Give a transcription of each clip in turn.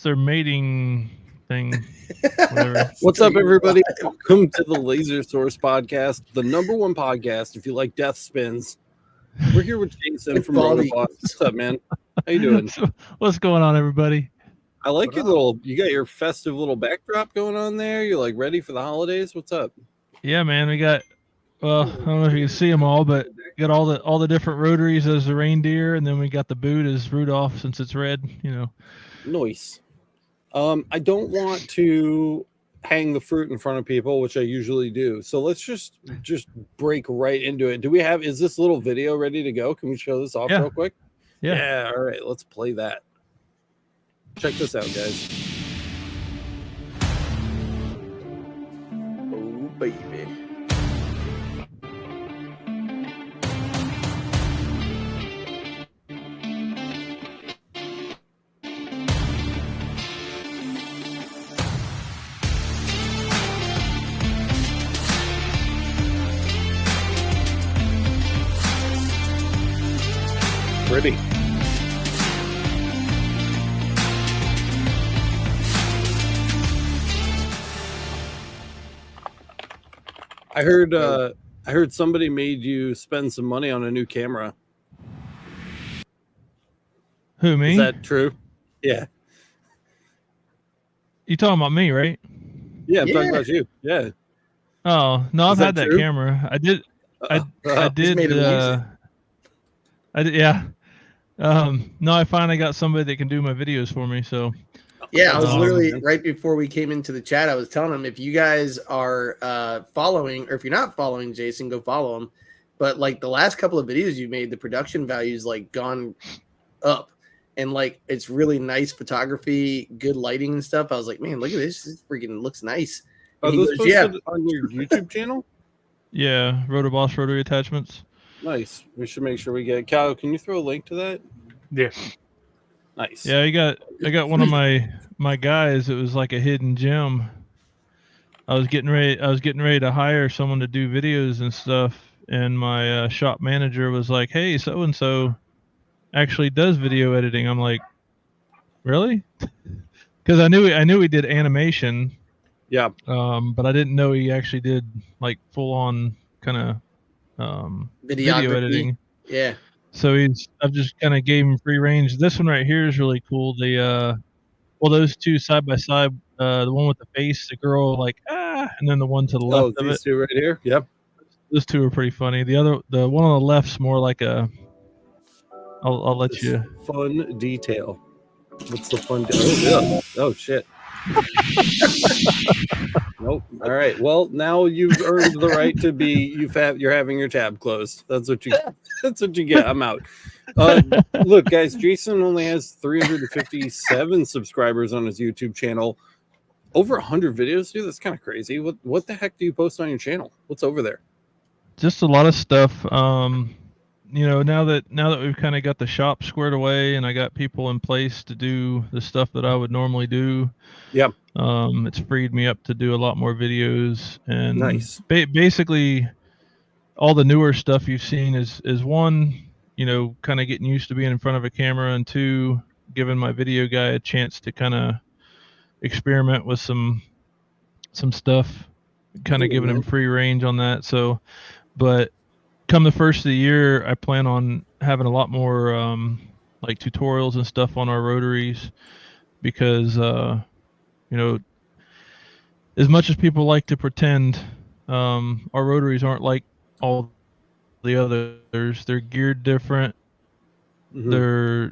their mating thing. Whatever. What's up, everybody? Welcome to the Laser Source podcast, the #1 podcast if you like death spins. We're here with Jason from ROTOBOSS. What's up, man? How you doing? So, what's going on, everybody? I like you got your festive little backdrop going on there. You're like ready for the holidays. What's up? Yeah, man, we got. Well, I don't know if you can see them all, but got all the different rotaries as the reindeer, and then we got the boot as Rudolph since it's red. Nice. I don't want to hang the fruit in front of people, which I usually do. So let's just break right into it. Is this little video ready to go? Can we show this off real quick? Yeah. All right, let's play that. Check this out, guys. Oh, baby. Pretty. I heard somebody made you spend some money on a new camera. Who, me? Is that true? Yeah. You talking about me, right? Yeah, I'm talking about you. Yeah. Oh no, I've had that camera. I did. Yeah. No, I finally got somebody that can do my videos for me. So. Yeah, I was literally right before we came into the chat. I was telling him if you guys are following, or if you're not following Jason, go follow him. But like the last couple of videos you made, the production value's like gone up, and like it's really nice photography, good lighting and stuff. I was like, man, look at this! This freaking looks nice. Are those posted on your YouTube channel? Yeah, ROTOBOSS rotary attachments. Nice. We should make sure we get. Cal, can you throw a link to that? Yeah. Nice. Yeah, I got one of my guys. It was like a hidden gem. I was getting ready to hire someone to do videos and stuff, and my shop manager was like, "Hey, so and so actually does video editing." I'm like, "Really?" Because I knew he did animation. Yeah. But I didn't know he actually did like full on kind of video editing. Yeah. So I've just kind of gave him free range. This one right here is really cool. Those two side by side, the one with the face, the girl like and then the one to the left of it. These two right here. Yep. Those two are pretty funny. The one on the left's more like a. I'll let you. Fun detail. What's the fun? Oh shit. Nope. All right. Well, now you've earned the right to be. You're having your tab closed. That's what you get. I'm out. Look, guys. Jason only has 357 subscribers on his YouTube channel. Over 100 videos, dude. That's kind of crazy. What the heck do you post on your channel? What's over there? Just a lot of stuff. Now that we've kind of got the shop squared away and I got people in place to do the stuff that I would normally do. Yep. It's freed me up to do a lot more videos, and nice. Basically all the newer stuff you've seen is one, kind of getting used to being in front of a camera, and two, giving my video guy a chance to kind of experiment with some stuff, kind of giving him free range on that. So, but come the first of the year, I plan on having a lot more like tutorials and stuff on our rotaries, because as much as people like to pretend, our rotaries aren't like all the others. They're geared different. Mm-hmm.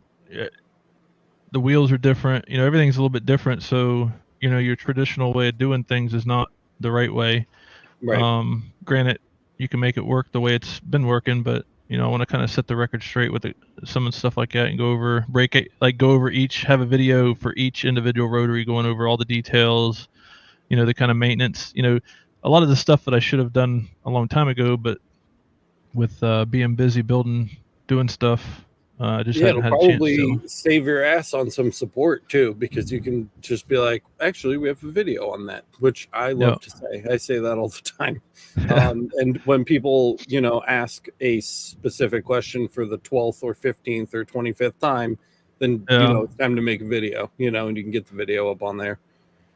The wheels are different. Everything's a little bit different. So your traditional way of doing things is not the right way. Right. Granted, you can make it work the way it's been working, but I want to kind of set the record straight with some of the stuff like that, and go over each, have a video for each individual rotary, going over all the details, the kind of maintenance, a lot of the stuff that I should have done a long time ago, but with being busy doing stuff, I just haven't had a chance. It'll probably save your ass on some support too, because you can just be like, actually, we have a video on that, which I love to say. I say that all the time. And when people, ask a specific question for the 12th or 15th or 25th time, then Yeah. it's time to make a video, and you can get the video up on there.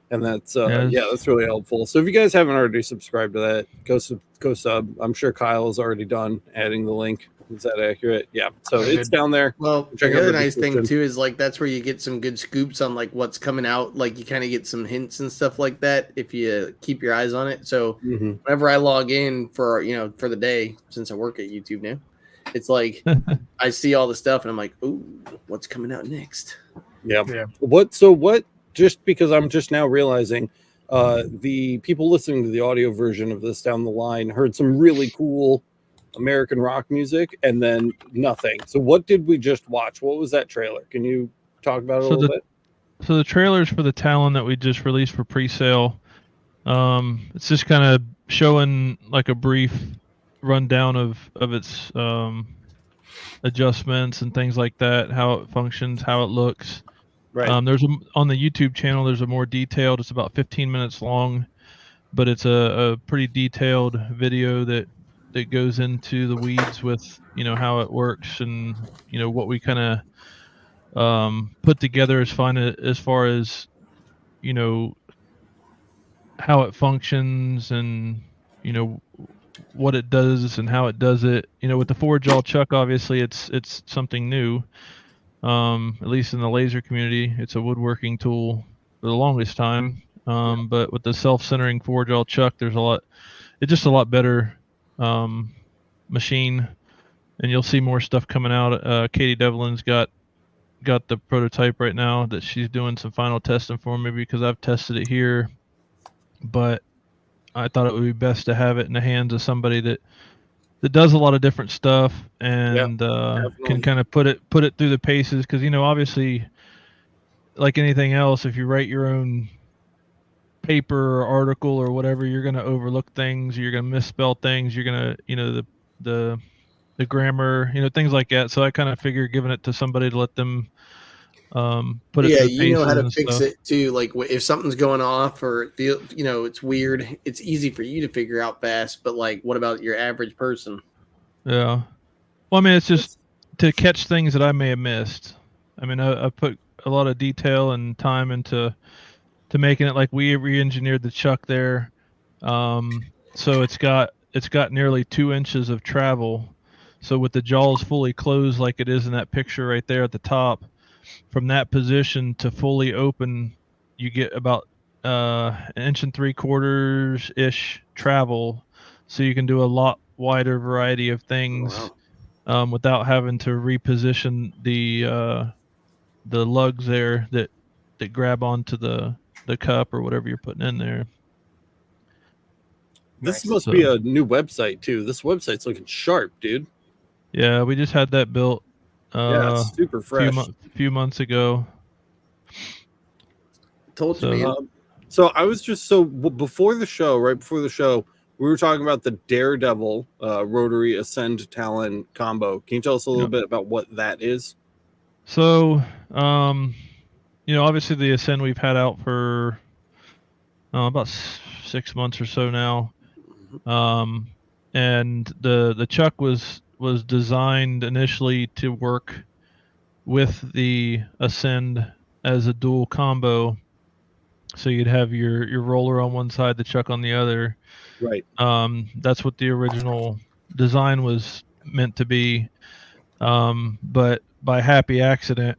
And that's Yes. that's really helpful. So if you guys haven't already subscribed to that, go sub. I'm sure Kyle has already done adding the link. Is that accurate? Yeah. So it's down there. Well, Check the out other the nice thing description. too is like that's where you get some good scoops on like what's coming out. Like you kind of get some hints and stuff like that if you keep your eyes on it. So whenever I log in for for the day, since I work at YouTube now, it's like I see all the stuff and I'm like, ooh, what's coming out next? Yeah. What? Just because I'm just now realizing, the people listening to the audio version of this down the line heard some really cool American rock music and then nothing. So what did we just watch? What was that trailer? Can you talk about it a little bit? So the trailers for the Talon that we just released for pre-sale, it's just kind of showing like a brief rundown of its adjustments and things like that, how it functions, how it looks. Right. On the YouTube channel, there's a more detailed. It's about 15 minutes long, but it's a pretty detailed video that goes into the weeds with how it works and what we kind of put together as far as how it functions and what it does and how it does it. With the 4-jaw chuck, obviously it's something new. At least in the laser community, it's a woodworking tool for the longest time. But with the self-centering 4-jaw chuck, it's just a lot better machine, and you'll see more stuff coming out. Katie Devlin's got the prototype right now that she's doing some final testing for me because I've tested it here, but I thought it would be best to have it in the hands of somebody that does a lot of different stuff and can kind of put it through the paces, because obviously, like anything else, if you write your own paper or article or whatever, you're going to overlook things, you're going to misspell things, you're going to the grammar, things like that. So I kind of figure giving it to somebody to let them put it through the paces how to and fix stuff. it too. Like if something's going off or it feel, it's weird, it's easy for you to figure out fast. But like, what about your average person? Yeah. Well, I mean, it's just to catch things that I may have missed. I mean, I put a lot of detail and time into making it. Like we re-engineered the chuck there, so it's got nearly 2 inches of travel. So with the jaws fully closed, like it is in that picture right there at the top, from that position to fully open, you get about 1 3/4 inch ish travel. So you can do a lot wider variety of things. Without having to reposition the lugs there that grab onto the cup or whatever you're putting in there. This must be a new website too. This website's looking sharp, dude. Yeah, we just had that built super fresh. few months ago. Told you, man. So I was just before the show, right before the show, we were talking about the Daredevil rotary Ascend Talon combo. Can you tell us a little bit about what that is? So, obviously the Ascend we've had out for about 6 months or so now, and the chuck was designed initially to work with the Ascend as a dual combo. So you'd have your roller on one side, the chuck on the other. Right. That's what the original design was meant to be. But by happy accident,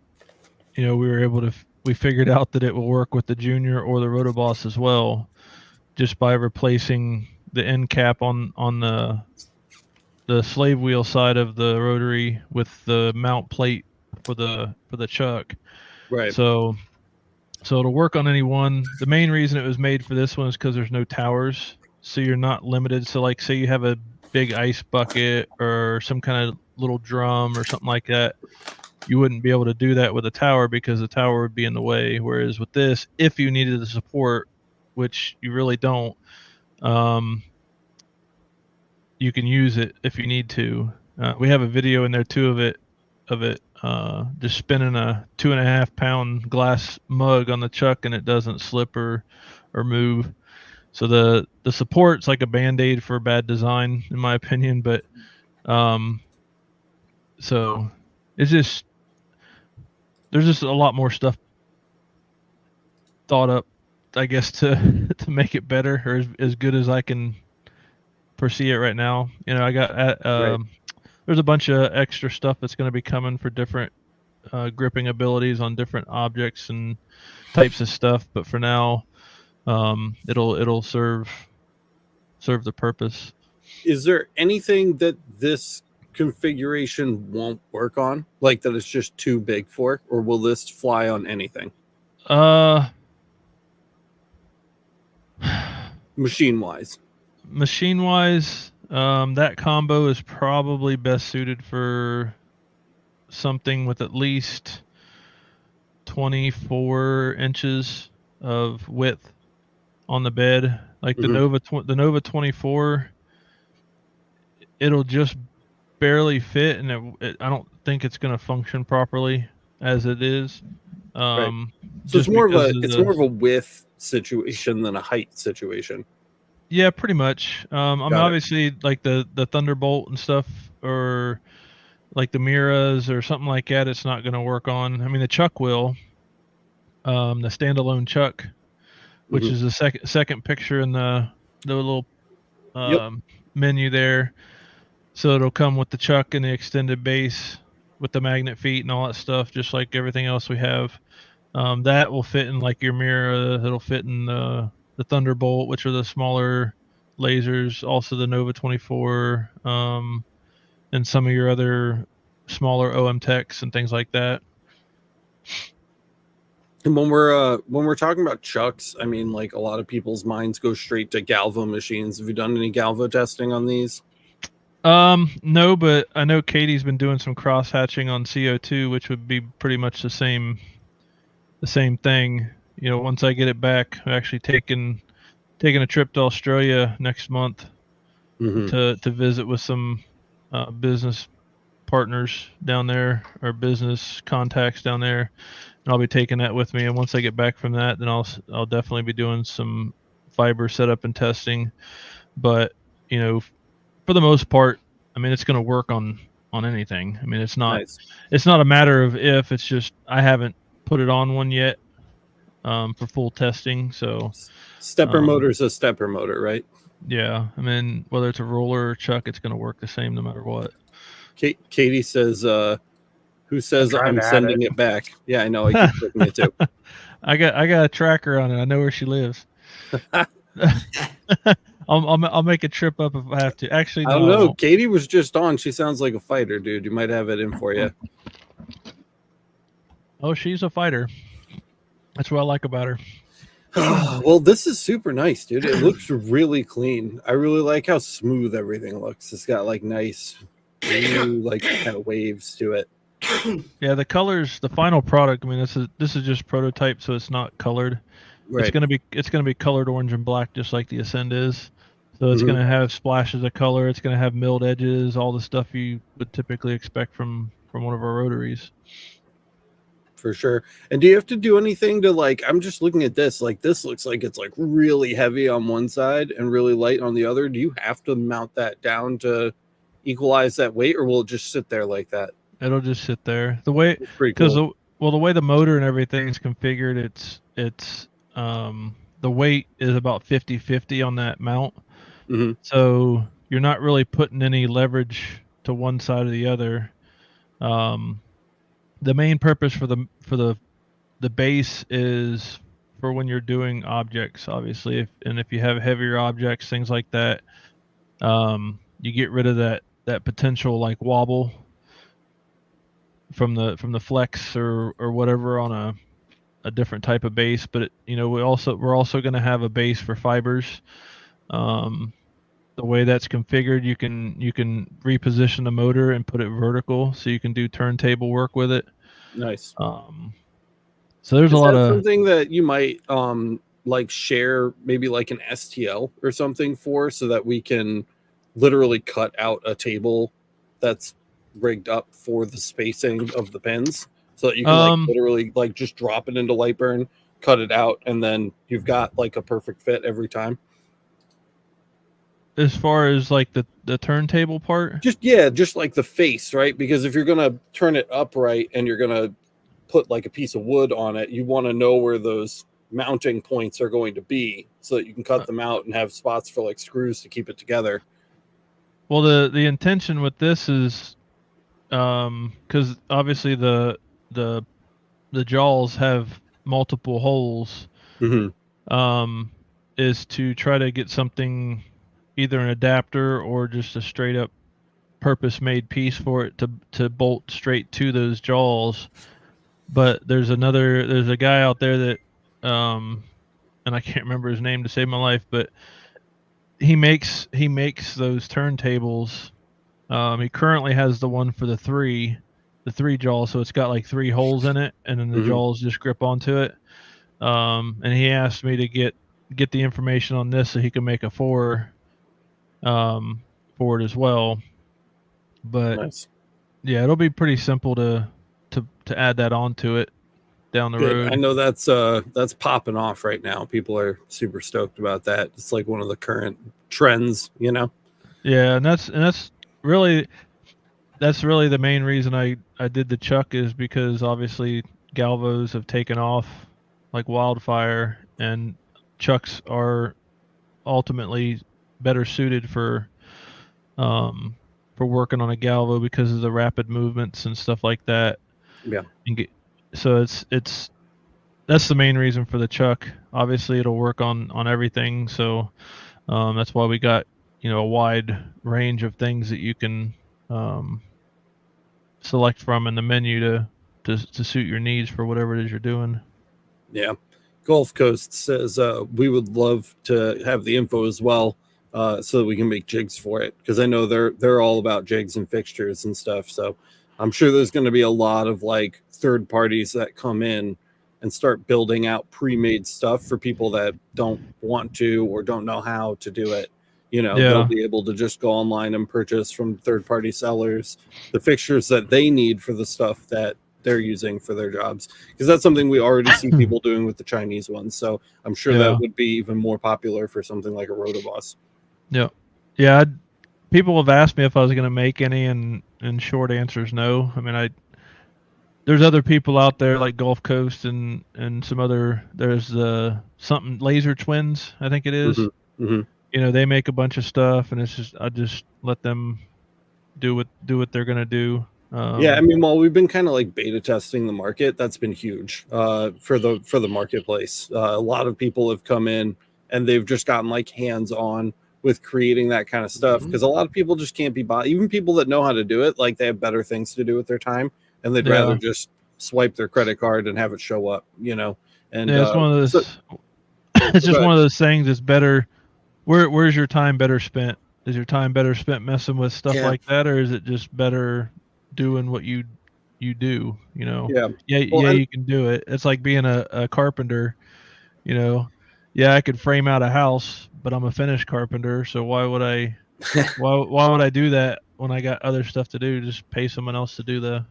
we figured out that it will work with the Junior or the ROTOBOSS as well, just by replacing the end cap on the slave wheel side of the rotary with the mount plate for the chuck. Right. So it'll work on any one. The main reason it was made for this one is because there's no towers, so you're not limited. So like, say you have a big ice bucket or some kind of little drum or something like that, you wouldn't be able to do that with a tower because the tower would be in the way. Whereas with this, if you needed the support, which you really don't, you can use it if you need to. We have a video in there too of it just spinning a 2.5 pound glass mug on the chuck, and it doesn't slip or move. So the support's like a band-aid for bad design, in my opinion. But so it's just, there's just a lot more stuff thought up, I guess, to make it better, or as good as I can foresee it right now. You know, I got there's a bunch of extra stuff that's going to be coming for different gripping abilities on different objects and types of stuff. But for now, it'll serve the purpose. Is there anything that this configuration won't work on, like that it's just too big for, or will this fly on anything? Machine wise, that combo is probably best suited for something with at least 24 inches of width on the bed. Like the Nova 24, it'll just barely fit, and I don't think it's going to function properly as it is. So it's more of a width situation than a height situation. Yeah, pretty much. I mean, obviously, like the Thunderbolt and stuff, or like the Miras or something like that, it's not going to work on. I mean, the Chuck will, the standalone Chuck, which is the second picture in the little menu there. So it'll come with the Chuck and the extended base with the magnet feet and all that stuff, just like everything else we have. That will fit in like your Mira. It'll fit in the Thunderbolt, which are the smaller lasers. Also the Nova 24, and some of your other smaller OM Techs and things like that. And when we're talking about Chucks, I mean, like a lot of people's minds go straight to Galvo machines. Have you done any Galvo testing on these? No, but I know Katie's been doing some cross hatching on CO2, which would be pretty much the same thing. You know, once I get it back, I'm actually taking a trip to Australia next month to visit with some business partners down there, or business contacts down there, and I'll be taking that with me. And once I get back from that, then I'll definitely be doing some fiber setup and testing. But you know, for the most part, I mean, it's going to work on anything. I mean, it's not a matter of if, it's just I haven't put it on one yet for full testing. So stepper motor is a stepper motor, right? Yeah, I mean, whether it's a roller or Chuck, it's going to work the same no matter what. Katie says, who says I'm sending it back? Yeah, I know. I keep clicking it too. I got a tracker on it. I know where she lives. I'll make a trip up if I have to. Actually, no, I don't know. Katie was just on. She sounds like a fighter, dude. You might have it in for you. Oh, she's a fighter. That's what I like about her. Well, this is super nice, dude. It looks really clean. I really like how smooth everything looks. It's got like nice, like kind of waves to it. Yeah, the colors, the final product. I mean, this is just prototype, so it's not colored. Right. It's gonna be colored orange and black, just like the Ascend is. So it's gonna have splashes of color. It's gonna have milled edges, all the stuff you would typically expect from one of our rotaries. For sure. And do you have to do anything to, like, I'm just looking at this, like this looks like it's like really heavy on one side and really light on the other. Do you have to mount that down to equalize that weight, or will it just sit there like that? It'll just sit there. The way, because the way the motor and everything is configured, it's the weight is about 50-50 on that mount. So you're not really putting any leverage to one side or the other. The main purpose for the base is for when you're doing objects, obviously, if you have heavier objects, things like that, you get rid of that potential like wobble from the flex or whatever on a different type of base. But we're also going to have a base for fibers. The way that's configured, you can reposition the motor and put it vertical, so you can do turntable work with it. Nice. So there's a lot of something that you might like share, maybe like an STL or something for, so that we can literally cut out a table that's rigged up for the spacing of the pins, so that you can literally like just drop it into Lightburn, cut it out, and then you've got like a perfect fit every time. As far as like the turntable part, just like the face, right? Because if you're gonna turn it upright and you're gonna put like a piece of wood on it, you want to know where those mounting points are going to be so that you can cut them out and have spots for like screws to keep it together. Well, the intention with this is, because obviously the jaws have multiple holes, is to try to get something, either an adapter or just a straight up purpose made piece for it to bolt straight to those jaws. But there's a guy out there that, and I can't remember his name to save my life, but he makes those turntables. He currently has the one for the three jaws, so it's got like 3 holes in it, and then the jaws just grip onto it. And he asked me to get the information on this so he can make a 4 for it as well. But nice. Yeah, it'll be pretty simple to add that onto it down the road. I know that's popping off right now. People are super stoked about that. It's like one of the current trends, you know. Yeah, and that's really the main reason I did the chuck, is because obviously galvos have taken off like wildfire, and chucks are ultimately better suited for working on a galvo because of the rapid movements and stuff like that. Yeah. So that's the main reason for the chuck. Obviously it'll work on everything, so that's why we got, a wide range of things that you can select from in the menu to suit your needs for whatever it is you're doing. Yeah. Gulf Coast says we would love to have the info as well, so that we can make jigs for it, because I know they're all about jigs and fixtures and stuff. So I'm sure there's going to be a lot of like third parties that come in and start building out pre-made stuff for people that don't want to or don't know how to do it. They'll be able to just go online and purchase from third-party sellers the fixtures that they need for the stuff that they're using for their jobs, because that's something we already see people doing with the Chinese ones. So I'm sure that would be even more popular for something like a ROTOBOSS. Yeah. People have asked me if I was going to make any, and short answer is no. I mean, there's other people out there like Gulf Coast and some other. There's something Laser Twins, I think it is. They make a bunch of stuff, and it's just I just let them do what they're gonna do. Yeah, I mean, while we've been kind of like beta testing the market, that's been huge for the marketplace. A lot of people have come in and they've just gotten like hands on with creating that kind of stuff, because a lot of people just can't be bought. Even people that know how to do it, like they have better things to do with their time, and they'd rather just swipe their credit card and have it show up. And it's one of those. It's just one of those things. It's better. Where's your time better spent? Is your time better spent messing with stuff like that, or is it just better doing what you do? Well, you can do it. It's like being a carpenter. I could frame out a house, but I'm a finished carpenter, so why would I why would I do that when I got other stuff to do? Just pay someone else to do the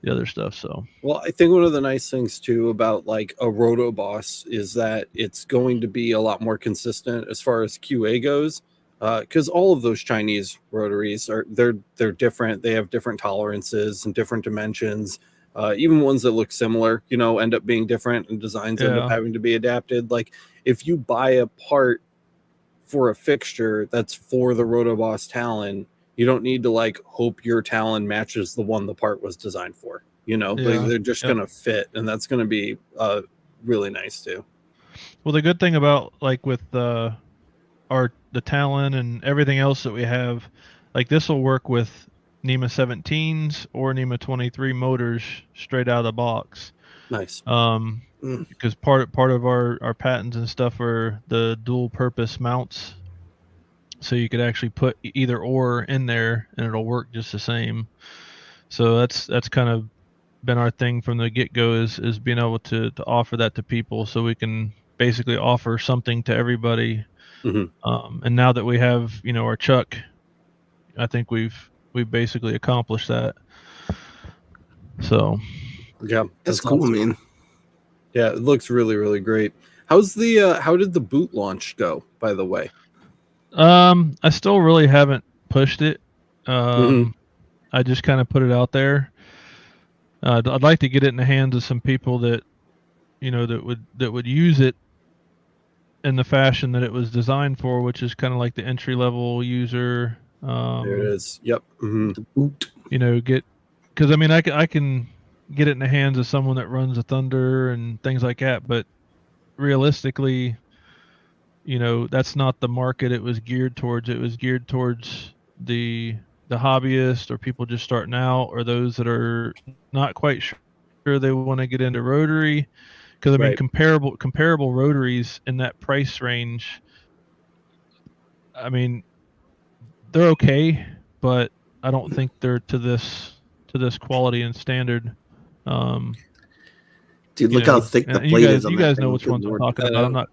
other stuff. So, well, I think one of the nice things too about like a ROTOBOSS is that it's going to be a lot more consistent as far as QA goes, because all of those Chinese rotaries they're different. They have different tolerances and different dimensions. Even ones that look similar, end up being different, and designs end up having to be adapted. Like if you buy a part for a fixture that's for the ROTOBOSS Talon, you don't need to like hope your Talon matches the one the part was designed for. They're just going to fit, and that's going to be really nice too. Well, the good thing about like with the Talon and everything else that we have, like this will work with NEMA 17s or NEMA 23 motors straight out of the box. Nice. Because part of our patents and stuff are the dual purpose mounts. So you could actually put either or in there and it'll work just the same. So that's kind of been our thing from the get-go, is being able to offer that to people, so we can basically offer something to everybody. And now that we have, our chuck, I think we've basically accomplished that. So yeah, that's cool, awesome. Man. Yeah, it looks really, really great. How did the boot launch go, by the way? I still really haven't pushed it. I just kind of put it out there. I'd like to get it in the hands of some people that, that would use it in the fashion that it was designed for, which is kind of like the entry level user. There it is. Yep. Mm-hmm. Because I mean, I can get it in the hands of someone that runs a Thunder and things like that, but realistically, that's not the market it was geared towards. It was geared towards the hobbyist, or people just starting out, or those that are not quite sure they want to get into rotary. Because I mean, Right. comparable rotaries in that price range, I mean, they're okay, but I don't think they're to this quality and standard. Dude, look how thick the And plate is on you that guys thing. know which Good ones I'm Lord. talking about. I'm not.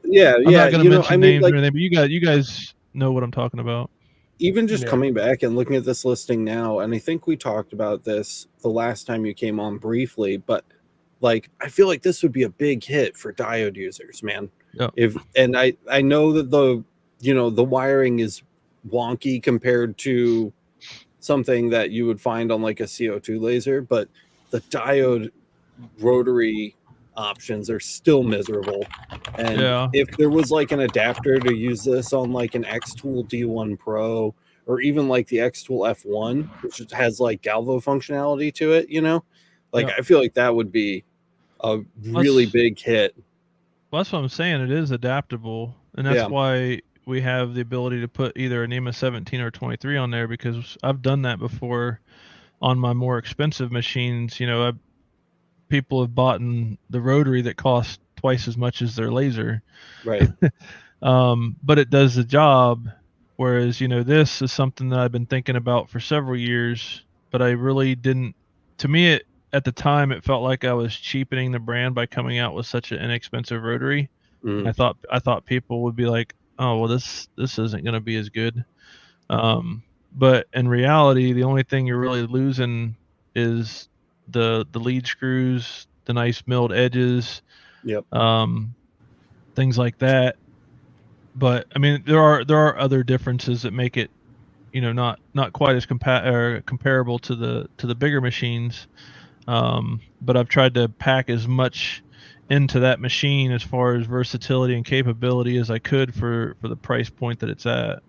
Yeah, I'm not going to mention I mean, names like, or anything, but you guys know what I'm talking about. even just coming back and looking at this listing now, and I think we talked about this the last time you came on briefly, but like, I feel like this would be a big hit for diode users, man. Yeah. And I know that the wiring is wonky compared to something that you would find on like a CO2 laser, but the diode rotary options are still miserable. And if there was like an adapter to use this on like an X-Tool D1 Pro, or even like the X-Tool F1, which has like galvo functionality to it, I feel like that would be a really big hit. Well, that's what I'm saying. It is adaptable, and that's why we have the ability to put either an EMA 17 or 23 on there, because I've done that before on my more expensive machines. People have bought the rotary that costs twice as much as their laser. Right. But it does the job. Whereas, this is something that I've been thinking about for several years, but I really didn't. To me, at the time, it felt like I was cheapening the brand by coming out with such an inexpensive rotary. I thought people would be like, "Oh, well, this isn't going to be as good." But in reality, the only thing you're really losing is the lead screws, the nice milled edges, things like that. But I mean, there are other differences that make it, not quite as comparable to the bigger machines. But I've tried to pack as much into that machine as far as versatility and capability as I could for the price point that it's at.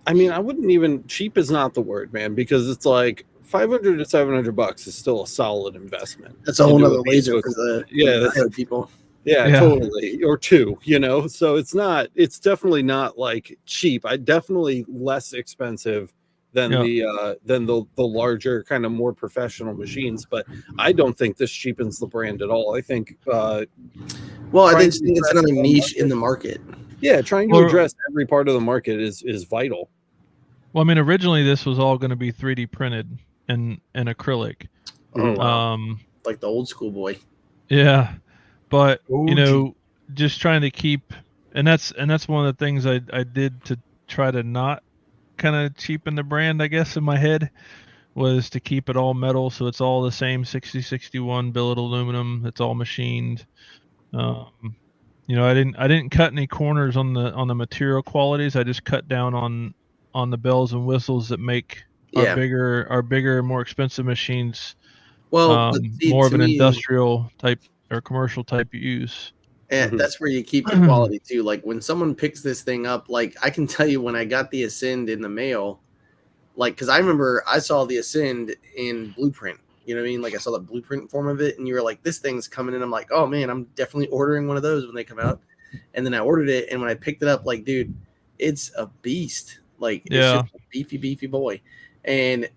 I mean, I wouldn't even, cheap is not the word, man, because it's like $500 to $700 is still a solid investment. That's a whole nother laser for the people. Yeah, totally. Or two, so it's definitely not like cheap. Definitely less expensive than the larger kind of more professional machines, but I don't think this cheapens the brand at all. I think I think it's another niche in the market. Yeah, trying to address every part of the market is vital. Well, I mean, originally this was all going to be 3D printed and acrylic. Oh, wow. Like the old school boy. Yeah, but just trying to keep, and that's one of the things I did to try to not kind of cheapen the brand, I guess, in my head, was to keep it all metal, so it's all the same 6061 billet aluminum. It's all machined. I didn't cut any corners on the material qualities. I just cut down on the bells and whistles that make our bigger, more expensive machines more of an industrial type or commercial type use. And that's where you keep the quality too. Like when someone picks this thing up, like I can tell you when I got the Ascend in the mail, like, because I remember I saw the Ascend in blueprint. You know what I mean? Like I saw the blueprint form of it, and you were like, "This thing's coming in." I'm like, "Oh man, I'm definitely ordering one of those when they come out." And then I ordered it, and when I picked it up, like, dude, it's a beast. Like, it's just a beefy boy. And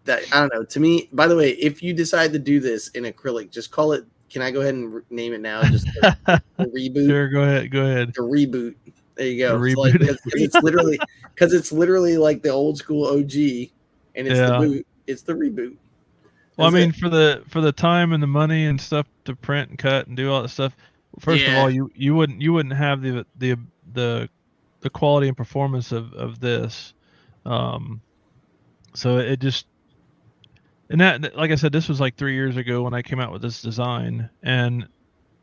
that, I don't know. To me, by the way, if you decide to do this in acrylic, just call it. Can I go ahead and name it now? Just the reboot. Sure, go ahead. The reboot. There you go. It's like, because it's literally like the old school OG, and it's the boot. It's the reboot. Well, I mean, for the time and the money and stuff to print and cut and do all that stuff. First of all, you wouldn't have the quality and performance of this. So it just, and that, like I said, this was like 3 years ago when I came out with this design. And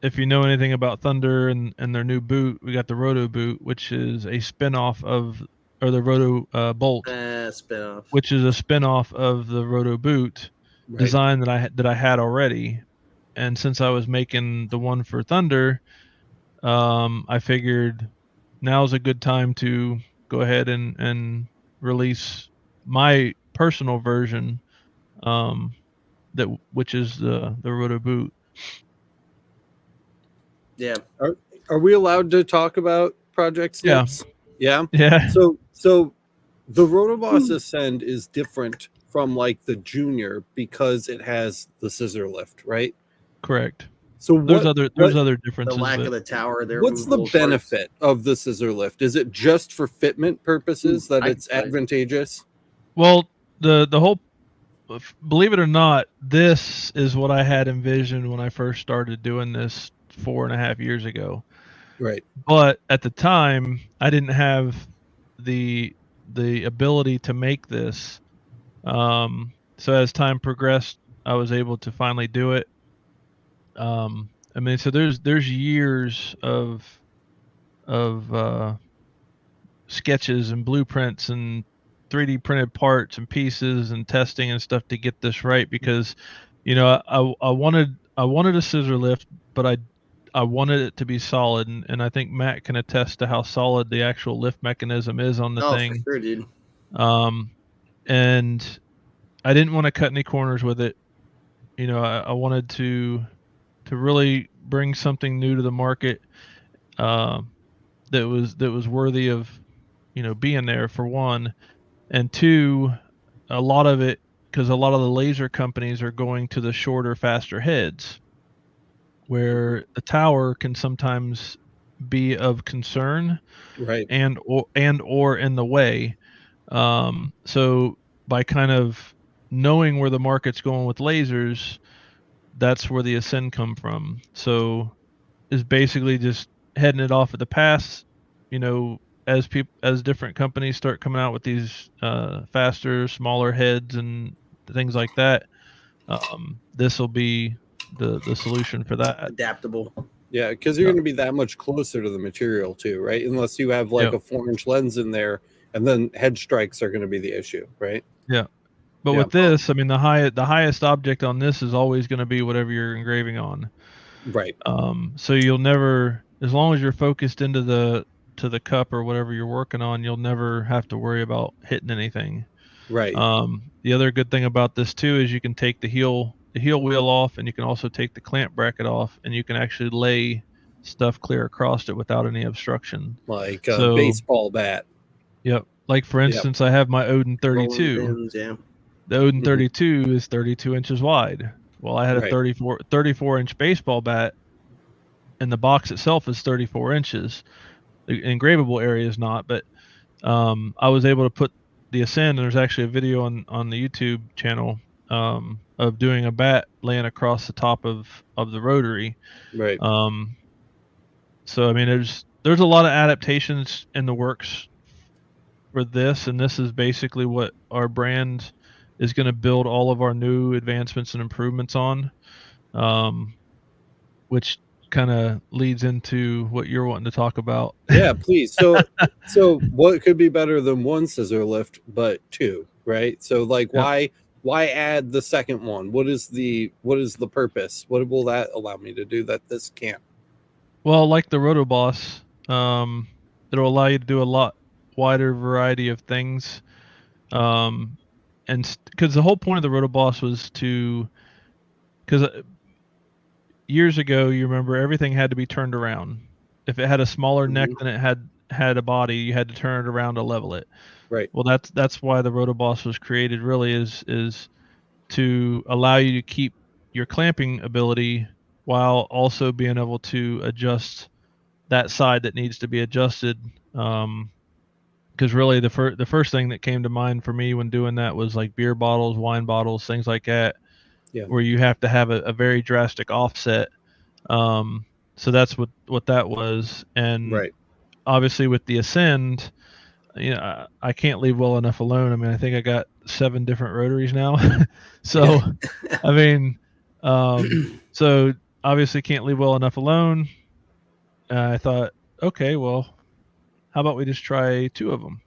if you know anything about Thunder and their new boot, we got the Roto boot, which is a spinoff of, or the Roto Bolt, spinoff, which is a spinoff of the Roto boot. design that I had already. And since I was making the one for Thunder, I figured now's a good time to go ahead and release my personal version, which is the ROTOBOSS. Yeah. Are we allowed to talk about project snips? Yeah. So the ROTOBOSS Ascend is different from like the Junior because it has the scissor lift, right? Correct. So there's other differences. The lack of the tower. What's the benefit of the scissor lift? Is it just for fitment purposes that it's advantageous? Well, the whole, believe it or not, this is what I had envisioned when I first started doing this 4.5 years ago. Right. But at the time, I didn't have the ability to make this. So as time progressed, I was able to finally do it. I mean, so there's years of sketches and blueprints and 3D printed parts and pieces and testing and stuff to get this right, because I wanted a scissor lift, but I wanted it to be solid, and I think Matt can attest to how solid the actual lift mechanism is on the thing. For sure, dude. And I didn't want to cut any corners with it. I wanted to really bring something new to the market, that was worthy of being there, for one, and two, a lot of it, because a lot of the laser companies are going to the shorter, faster heads, where the tower can sometimes be of concern, right, and or in the way. So by kind of knowing where the market's going with lasers, that's where the Ascend come from. So is basically just heading it off at the pass, as different companies start coming out with these faster, smaller heads and things like that. This will be the solution for that. Adaptable. Yeah, because you're going to be that much closer to the material too, right? Unless you have like a 4-inch lens in there, and then head strikes are going to be the issue, right? Yeah. But with this, I mean, the highest object on this is always going to be whatever you're engraving on. Right. So you'll never, as long as you're focused into the cup or whatever you're working on, you'll never have to worry about hitting anything. Right. The other good thing about this too is you can take the heel wheel off, and you can also take the clamp bracket off, and you can actually lay stuff clear across it without any obstruction. Like a baseball bat. Yep. Like for instance, I have my Odin 32. The Odin 32 is 32 inches wide. Well, I had a 34 inch baseball bat, and the box itself is 34 inches. The engravable area is not, but I was able to put the Ascend, and there's actually a video on the YouTube channel of doing a bat laying across the top of the rotary. Right. So I mean, there's a lot of adaptations in the works for this, and this is basically what our brand is going to build all of our new advancements and improvements on, which kind of leads into what you're wanting to talk about. Yeah, please. So what could be better than one scissor lift, but two, right? So like, why add the second one? What is the purpose? What will that allow me to do that this can't? Well, like the ROTOBOSS, it'll allow you to do a lot wider variety of things. And because the whole point of the ROTOBOSS was because years ago, you remember, everything had to be turned around. If it had a smaller neck than it had a body, you had to turn it around to level it. Right. Well, that's why the ROTOBOSS was created. Really, is to allow you to keep your clamping ability while also being able to adjust that side that needs to be adjusted. Because really, the first thing that came to mind for me when doing that was like beer bottles, wine bottles, things like that, where you have to have a very drastic offset. So that's what that was. And obviously with the Ascend, I can't leave well enough alone. I mean, I think I got 7 different rotaries now. So, I mean, so obviously can't leave well enough alone. I thought, okay, well, how about we just try 2 of them?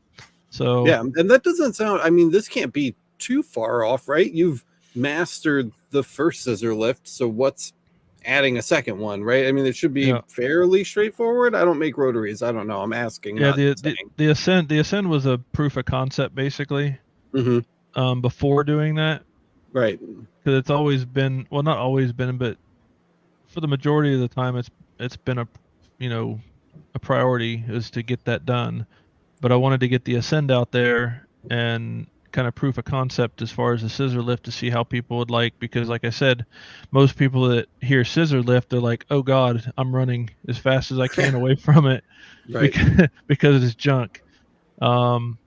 So yeah, and that doesn't sound, I mean, this can't be too far off, right? You've mastered the first scissor lift, so what's adding a second one, right? I mean, it should be Yeah. fairly straightforward. I don't make rotaries. I don't know. I'm asking. Yeah, not the Ascend was a proof of concept basically. Before doing that, right? Because it's always been, well, not always been, but for the majority of the time, it's been a priority is to get that done. But I wanted to get the Ascend out there and kind of proof of concept as far as the scissor lift to see how people would like, because like I said, most people that hear scissor lift, they're like, oh God, I'm running as fast as I can away from it, Right. because it's junk. And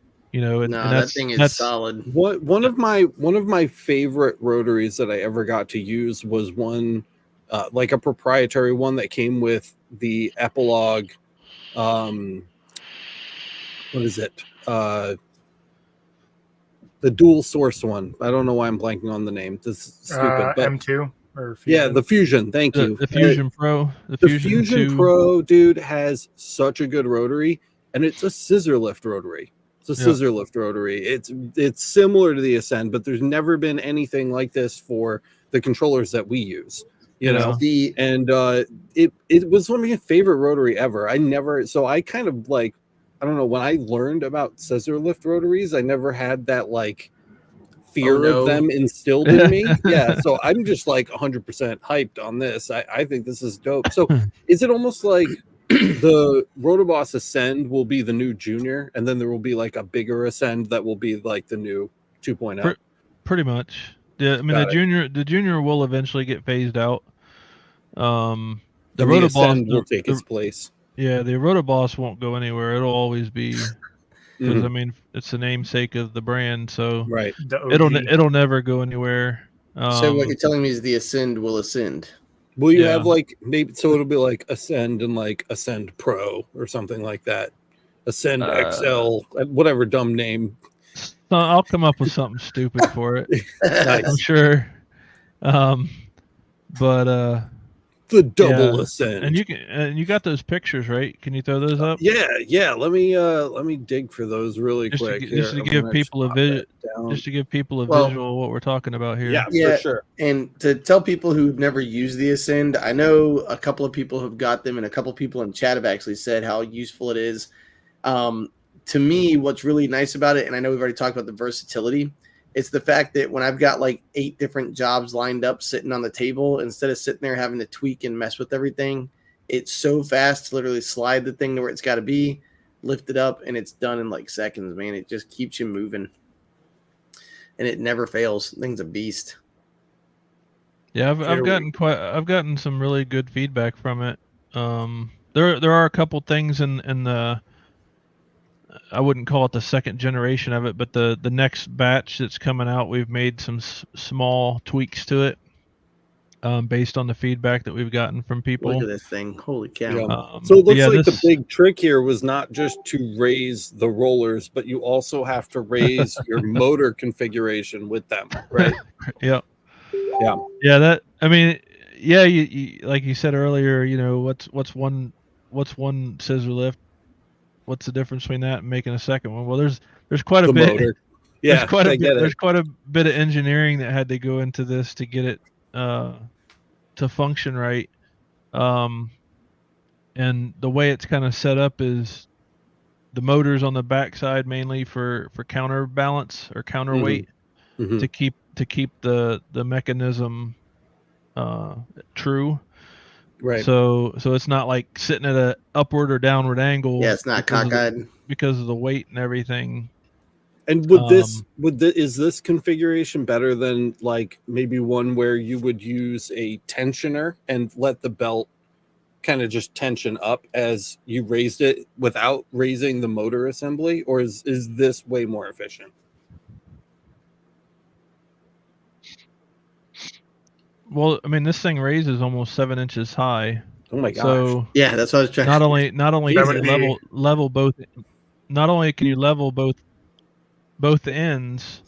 that thing is solid. One of my favorite rotaries that I ever got to use was one, like a proprietary one that came with the Epilogue. What is it? The dual source one. I don't know why I'm blanking on the name. This is stupid. But M2 or Fusion? Yeah, the Fusion. Thank you. The Fusion Pro. The Fusion Pro, dude, has such a good rotary, and it's a scissor lift rotary. It's a scissor lift rotary. It's similar to the Ascend, but there's never been anything like this for the controllers that we use. You know, it was one of my favorite rotary ever. I kind of like, I don't know, when I learned about scissor lift rotaries, I never had that like fear of them instilled in me. Yeah, so I'm just like 100% hyped on this. I think this is dope. So is it almost like the ROTOBOSS Ascend will be the new Junior, and then there will be like a bigger Ascend that will be like the new 2.0? Pretty much. Yeah, I mean the Junior will eventually get phased out. The ROTOBOSS will take its place. Yeah, the ROTOBOSS won't go anywhere. It'll always be, because I mean it's the namesake of the brand, so right. It'll never go anywhere. So what you're telling me is the Ascend will ascend. Will you have like maybe so it'll be like Ascend and like Ascend Pro or something like that? Ascend XL, whatever dumb name. So I'll come up with something stupid for it. Nice. I'm sure. But the double Ascend. And you got those pictures, right? Can you throw those up? Yeah. Let me dig for those really quick. Just to give people a visual of what we're talking about here. Yeah, for sure. And to tell people who've never used the Ascend, I know a couple of people who've got them, and a couple of people in chat have actually said how useful it is. To me, what's really nice about it, and I know we've already talked about the versatility, it's the fact that when I've got like 8 different jobs lined up sitting on the table, instead of sitting there having to tweak and mess with everything, it's so fast to literally slide the thing to where it's got to be, lift it up, and it's done in like seconds, man. It just keeps you moving. And it never fails. The thing's a beast. Yeah, I've gotten some really good feedback from it. There are a couple things in the, I wouldn't call it the second generation of it, but the next batch that's coming out, we've made some small tweaks to it, based on the feedback that we've gotten from people. Look at this thing. Holy cow. Yeah. So it looks like the big trick here was not just to raise the rollers, but you also have to raise your motor configuration with them, right? Yeah. That, I mean, you like you said earlier, what's one scissor lift? What's the difference between that and making a second one? Well, there's quite a bit. Motor. Yeah, there's quite a bit of engineering that had to go into this to get it to function right. And the way it's kind of set up is the motor's on the backside mainly for counterbalance or counterweight, to keep the mechanism true. Right. So it's not like sitting at a upward or downward angle. Yeah, it's not cockeyed because of the weight and everything. And is this configuration better than like maybe one where you would use a tensioner and let the belt kind of just tension up as you raised it without raising the motor assembly, or is this way more efficient? Well, I mean, this thing raises almost 7 inches high. Oh my gosh! So yeah, that's what I was trying. Not only can you level both. Not only can you level both ends.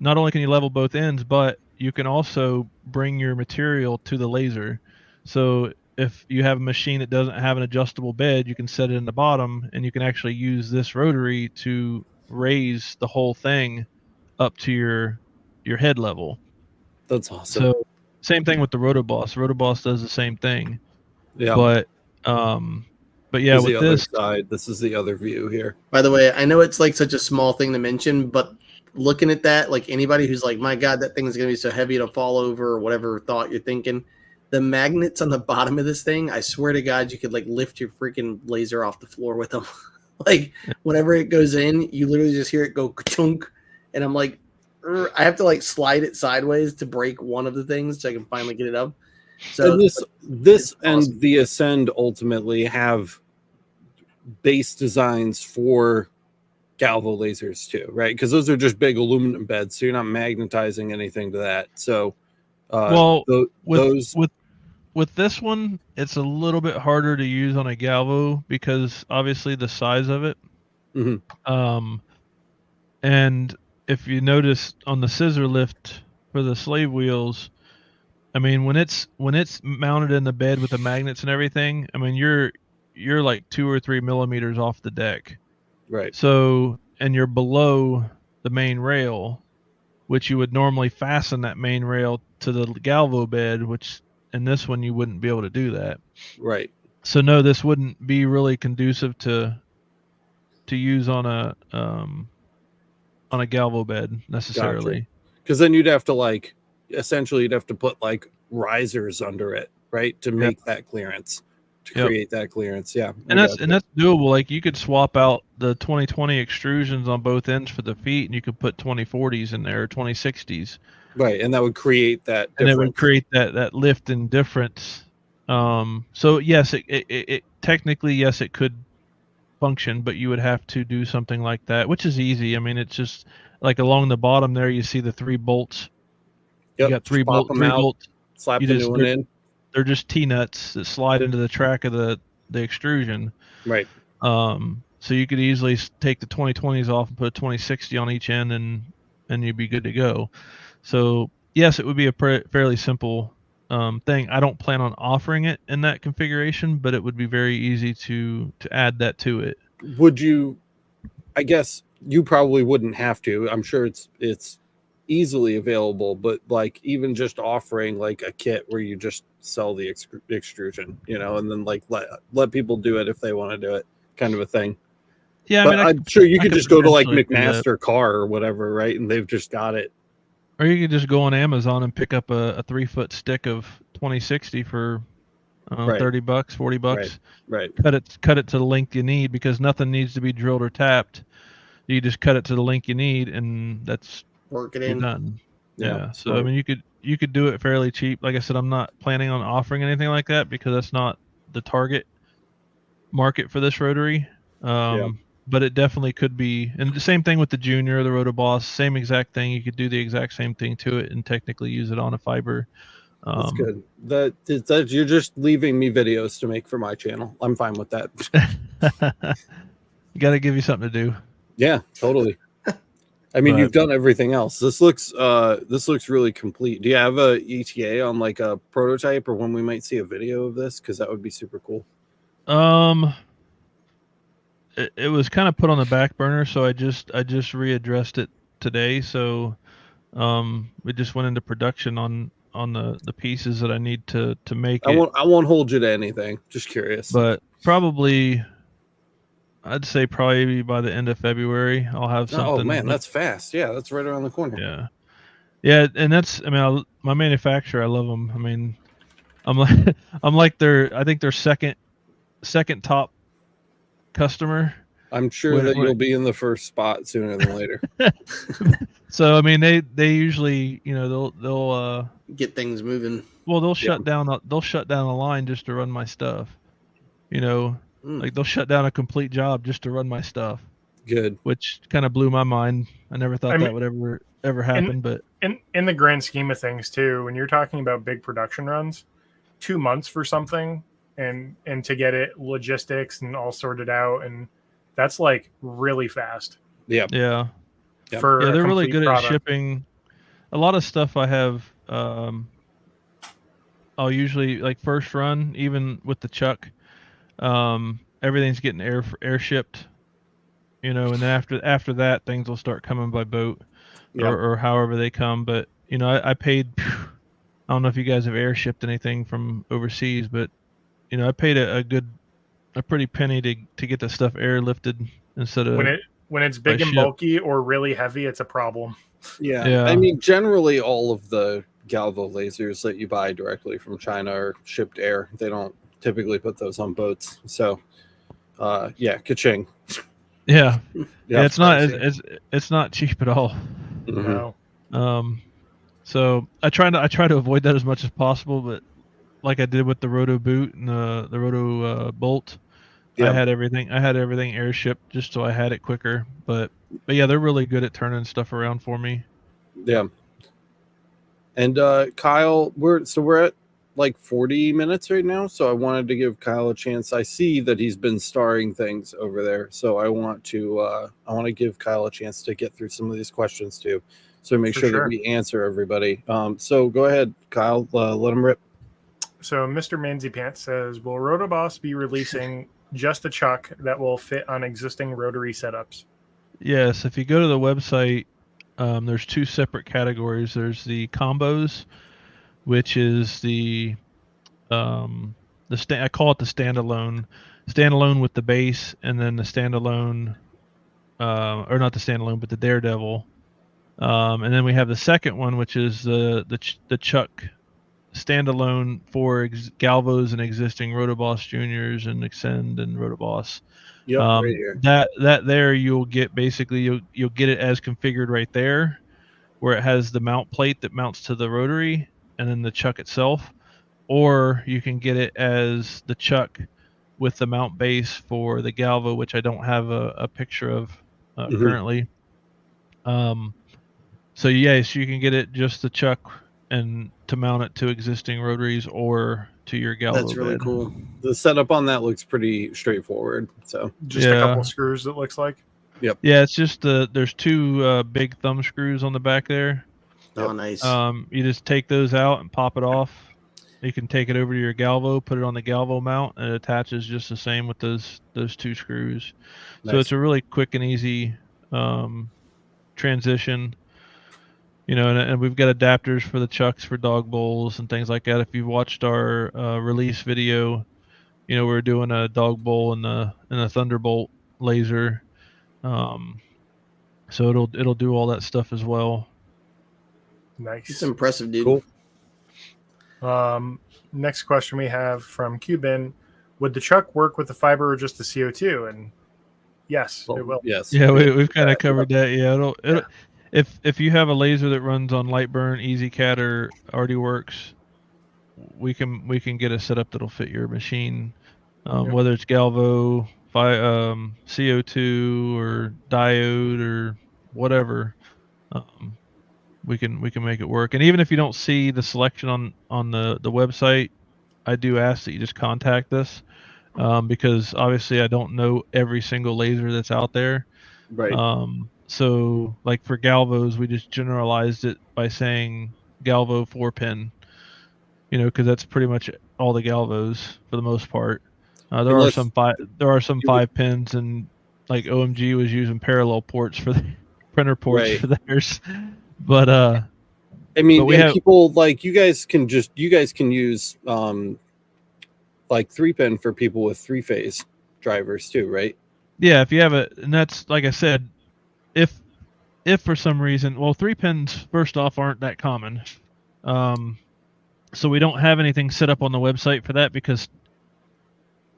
Not only can you level both ends, but you can also bring your material to the laser. So if you have a machine that doesn't have an adjustable bed, you can set it in the bottom, and you can actually use this rotary to raise the whole thing up to your head level. That's awesome. So same thing with the ROTOBOSS. ROTOBOSS does the same thing. Yeah. But yeah, Here's with the other this side. This is the other view here. By the way, I know it's like such a small thing to mention, but looking at that, like anybody who's like, my God, that thing is going to be so heavy it'll fall over, or whatever thought you're thinking, the magnets on the bottom of this thing, I swear to God, you could like lift your freaking laser off the floor with them. Like whenever it goes in, you literally just hear it go chunk, and I'm like, I have to like slide it sideways to break one of the things so I can finally get it up. So and this and awesome. the Ascend ultimately have base designs for galvo lasers too, right? Because those are just big aluminum beds, so you're not magnetizing anything to that. So, well, those with this one, it's a little bit harder to use on a galvo because obviously the size of it. Mhm. And if you notice on the scissor lift for the slave wheels, I mean, when it's mounted in the bed with the magnets and everything, I mean, you're like 2 or 3 millimeters off the deck. right, So, and you're below the main rail, which you would normally fasten that main rail to the galvo bed, which in this one you wouldn't be able to do that. right. So no, this wouldn't be really conducive to use on a galvo bed necessarily. Because then you'd have to like essentially you'd have to put like risers under it, right, to make that clearance, to create that clearance. Yeah, and that's doable. Like you could swap out the 2020 extrusions on both ends for the feet, and you could put 2040s in there or 2060s. Right, and that would create that difference. And it would create that lift and difference. So yes, it technically, yes, it could function, but you would have to do something like that, which is easy. I mean, it's just like along the bottom there, you see the 3 bolts. Yep, You got 3 bolts. Slap the new one in. They're just T-nuts that slide into the track of the extrusion. Right. So you could easily take the 2020s off and put a 2060 on each end, and you'd be good to go. So yes, it would be a fairly simple thing. I don't plan on offering it in that configuration, but it would be very easy to add that to it. Would you? I guess you probably wouldn't have to. I'm sure it's easily available, but like even just offering like a kit where you just sell the extrusion, you know, and then like let people do it if they want to do it, kind of a thing. Yeah, but I'm sure you could just go to like McMaster Car or whatever, right? And they've just got it. Or you could just go on Amazon and pick up a 3-foot stick of 2060 for $30, $40. Right. Cut it to the length you need, because nothing needs to be drilled or tapped. You just cut it to the length you need, and that's work it in. Done. Yeah. So I mean, you could do it fairly cheap. Like I said, I'm not planning on offering anything like that because that's not the target market for this rotary. But it definitely could be. And the same thing with the Junior, the ROTOBOSS, same exact thing. You could do the exact same thing to it and technically use it on a fiber. That's good. That you're just leaving me videos to make for my channel. I'm fine with that. Got to give you something to do. Yeah, totally. I mean, you've done everything else. This looks really complete. Do you have a ETA on like a prototype or when we might see a video of this? Because that would be super cool. It was kind of put on the back burner, so I just readdressed it today. So it just went into production on the pieces that I need to make it. I won't hold you to anything. Just curious. But probably, I'd say probably by the end of February, I'll have something. Oh man, that's fast. Yeah, that's right around the corner. Yeah, and that's. I mean, my manufacturer, I love them. I mean, I'm like I think their second top customer. I'm sure that you'll be in the first spot sooner than later. So I mean, they usually, you know, they'll get things moving. Well, they'll shut down the line just to run my stuff. You know, like they'll shut down a complete job just to run my stuff. Good. Which kind of blew my mind. I never thought that would ever happen. But in the grand scheme of things too, when you're talking about big production runs, 2 months for something and to get it logistics and all sorted out, and that's like really fast. Yeah. They're really good at shipping. A lot of stuff I have, I'll usually like first run, even with the Chuck, everything's getting air shipped, you know, and then after that, things will start coming by boat or however they come. But you know, I paid I don't know if you guys have air shipped anything from overseas, but you know, I paid a pretty penny to get the stuff airlifted instead of when it's by big and ship. bulky or really heavy, it's a problem. Yeah. Yeah. I mean, generally all of the galvo lasers that you buy directly from China are shipped air. They don't typically put those on boats. So, yeah, ka-ching. Yeah, Yeah. yeah, it's not pricey. it's not cheap at all. Mhm. No. So I try to avoid that as much as possible, but like I did with the Roto boot and the Roto bolt, I Yeah. had everything air shipped just so I had it quicker. But yeah, they're really good at turning stuff around for me. Yeah. And Kyle, we're at like 40 minutes right now, so I wanted to give Kyle a chance. I see that he's been starring things over there, so I want to give Kyle a chance to get through some of these questions too, so make For sure sure. that we answer everybody. So go ahead, Kyle, let him rip. So Mr. Manzy Pants says, will ROTOBOSS be releasing just a chuck that will fit on existing rotary setups? Yes, if you go to the website, there's two separate categories. There's the combos, which is I call it the standalone with the base, and then the standalone, or not the standalone, but the Daredevil. And then we have the second one, which is the Chuck standalone for Galvos and existing ROTOBOSS Juniors and Extend and ROTOBOSS. Yep, right here. That there you'll get basically you'll get it as configured right there, where it has the mount plate that mounts to the rotary and then the chuck itself, or you can get it as the chuck with the mount base for the Galvo, which I don't have a picture of currently. So yes, you can get it just the chuck and to mount it to existing rotaries or to your Galvo That's really bed. cool. The setup on that looks pretty straightforward. So Just a couple screws, it looks like. Yep. Yeah, it's just there's two big thumb screws on the back there. Oh, nice. You just take those out and pop it off. You can take it over to your Galvo, put it on the Galvo mount, and it attaches just the same with those two screws. So Nice. it's a really quick and easy transition. You know, and we've got adapters for the chucks for dog bowls and things like that. If you've watched our release video, you know, we're doing a dog bowl and a Thunderbolt laser. So it'll do all that stuff as well. Nice. It's impressive, dude. Cool. Next question we have from Cuban: would the chuck work with the fiber or just the CO2? And yes, it will. Yes. Yeah, we've kind of covered that. Yeah, it'll if you have a laser that runs on Lightburn, EasyCAD, or already works, we can get a setup that'll fit your machine, whether it's Galvo, CO2, or diode, or whatever. We can make it work. And even if you don't see the selection on the website, I do ask that you just contact us, because obviously I don't know every single laser that's out there. Right. So like for Galvos, we just generalized it by saying Galvo 4-pin, you know, because that's pretty much all the Galvos for the most part. There are some 5 pins, and like OMG was using parallel ports for the printer ports for theirs. But I mean, but people like you guys can use like 3-pin for people with 3-phase drivers too, right? Yeah, if you have and that's like I said, if for some reason, well, 3-pins first off aren't that common, so we don't have anything set up on the website for that, because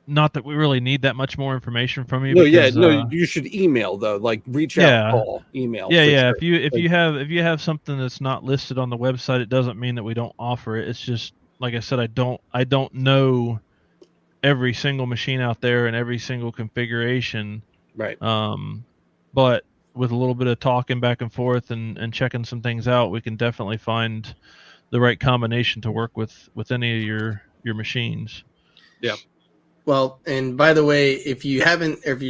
not that we really need that much more information from you. You should email though, like reach out, call, email. Yeah. Sure. If you have something that's not listed on the website, it doesn't mean that we don't offer it. It's just like I said, I don't know every single machine out there and every single configuration. Right. But with a little bit of talking back and forth and checking some things out, we can definitely find the right combination to work with any of your machines. Yeah. Well, and by the way, if you're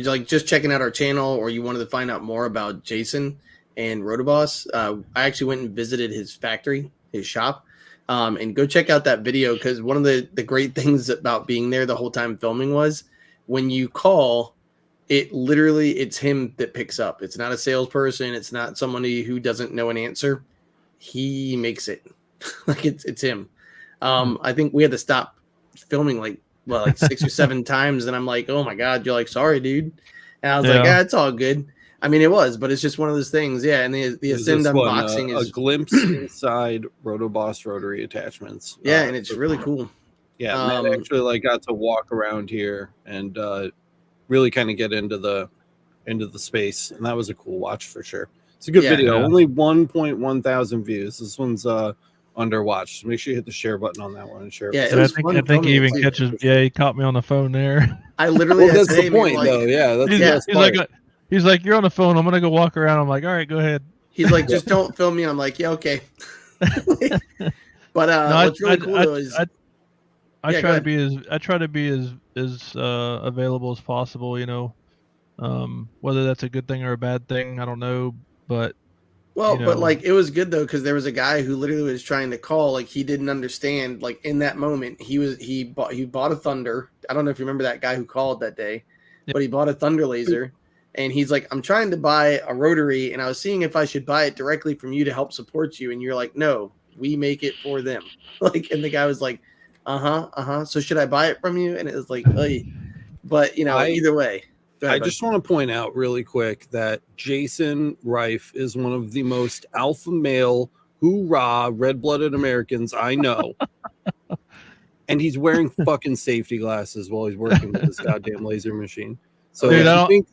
like just checking out our channel, or you wanted to find out more about Jason and ROTOBOSS, I actually went and visited his factory, his shop, and go check out that video, because one of the great things about being there the whole time filming was when you call, it's him that picks up. It's not a salesperson. It's not somebody who doesn't know an answer. He makes it like it's him. I think we had to stop filming like 6 or 7 times, and I'm like, oh my god, you're like, sorry, dude. And I was like, yeah, it's all good. I mean, it was, but it's just one of those things, yeah. And the Ascend unboxing is a glimpse inside ROTOBOSS rotary attachments. Yeah, and it's really cool. Yeah, Matt actually got to walk around here and really kind of get into the space, and that was a cool watch for sure. It's a good video. Yeah. Only 1.1 thousand views. This one's underwatched. So make sure you hit the share button on that one and share. Yeah, I think he even catches. Yeah, he caught me on the phone there. I literally. Well, that's the point, though. Yeah, that's the best part. He's like, you're on the phone. I'm gonna go walk around. I'm like, all right, go ahead. He's like, just don't film me. I'm like, yeah, okay. But what's really cool is I try to be as available as possible. You know, whether that's a good thing or a bad thing, I don't know. But but like it was good though, because there was a guy who literally was trying to call, like he didn't understand. Like in that moment, he bought a Thunder. I don't know if you remember that guy who called that day, but he bought a Thunder laser. And he's like, I'm trying to buy a rotary, and I was seeing if I should buy it directly from you to help support you. And you're like, no, we make it for them. Like, and the guy was like, so should I buy it from you? And it was like, oy. But you know, either way. I just want to point out really quick that Jason Rife is one of the most alpha male, hoorah, red-blooded Americans I know. And he's wearing fucking safety glasses while he's working with this goddamn laser machine. So Dude,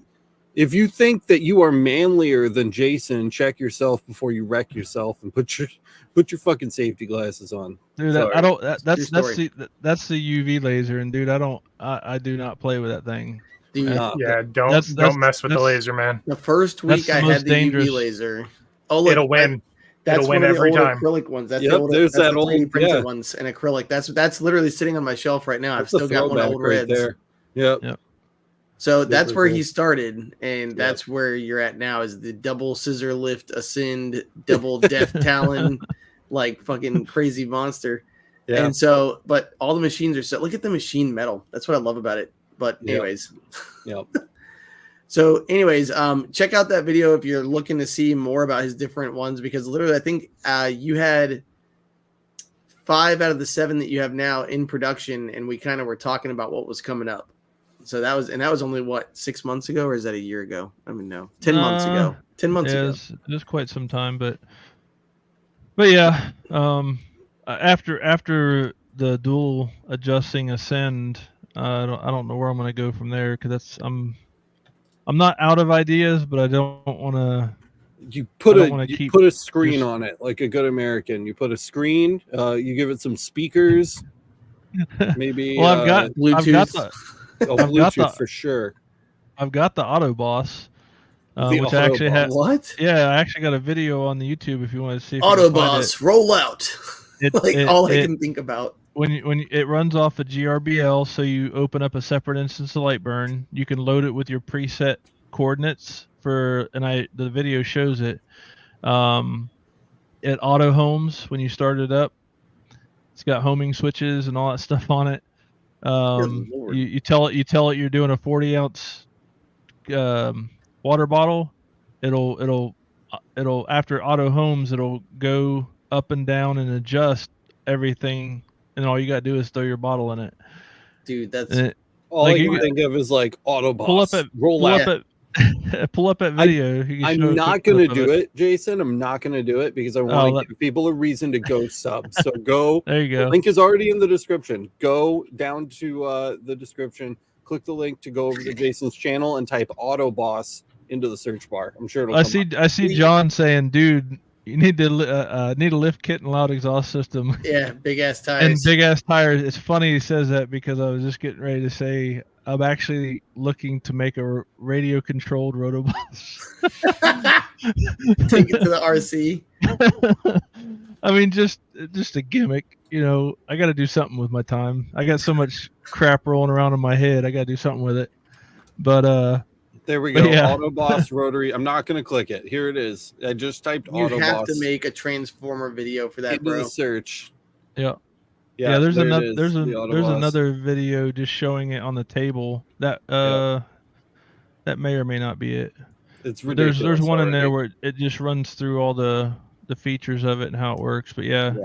if you think that you are manlier than Jason, check yourself before you wreck yourself and put your fucking safety glasses on. Dude, that's the UV laser, and dude, I do not play with that thing. Dude, don't mess with the laser, man. The first week I had the UV laser. Oh, look, it'll win. That's one one of every the old time. acrylic ones. That's there's that old 3D printed ones in acrylic. That's literally sitting on my shelf right now. I've still got one of old reds. There. Yep. So that's where he started, and that's where you're at now. Is the double scissor lift Ascend, double death Talon, like fucking crazy monster. Yeah. And so, but all the machines are look at the machine metal. That's what I love about it. But anyways, So anyways, check out that video if you're looking to see more about his different ones, because literally I think you had 5 out of the 7 that you have now in production, and we kind of were talking about what was coming up. So that was only what, 6 months ago, or is that a year ago? I mean, no, 10 months ago. 10 months ago. It was quite some time, but yeah. After the dual adjusting Ascend, I don't know where I'm going to go from there, because I'm not out of ideas, but I don't want to. You put a screen on it like a good American. You put a screen. You give it some speakers. Maybe. Well, I've got Bluetooth. Bluetooth for sure. I've got the ROTOBOSS, which I actually have. What? Yeah, I actually got a video on the YouTube if you want to see. ROTOBOSS, roll out. I can think about. When it runs off a GRBL, so you open up a separate instance of Lightburn. You can load it with your preset coordinates the video shows it. It auto homes when you start it up. It's got homing switches and all that stuff on it. You tell it you're doing a 40-ounce water bottle. It'll after auto homes, it'll go up and down and adjust everything, and all you gotta do is throw your bottle in it. Dude, that's all I can think of is like ROTOBOSS. Pull up that video. I'm not going to do it, Jason. I'm not going to do it because I want to give people a reason to go sub. So go. There you go. The link is already in the description. Go down to the description. Click the link to go over to Jason's channel and type ROTOBOSS into the search bar. I'm sure it'll come up. I see John saying, dude, you need a lift kit and loud exhaust system. Yeah, big ass tires. And big ass tires. It's funny he says that because I was just getting ready to say I'm actually looking to make a radio controlled ROTOBOSS. Take it to the RC. I mean, just a gimmick. You know, I got to do something with my time. I got so much crap rolling around in my head. I got to do something with it. But there we go. Yeah. ROTOBOSS rotary. I'm not going to click it. Here it is. I just typed ROTOBOSS. You have to make a transformer video for that, bro. The search. Yeah. Yeah, there's another video just showing it on the table. That that may or may not be it. It's ridiculous. There's one in there where it just runs through all the features of it and how it works. But yeah.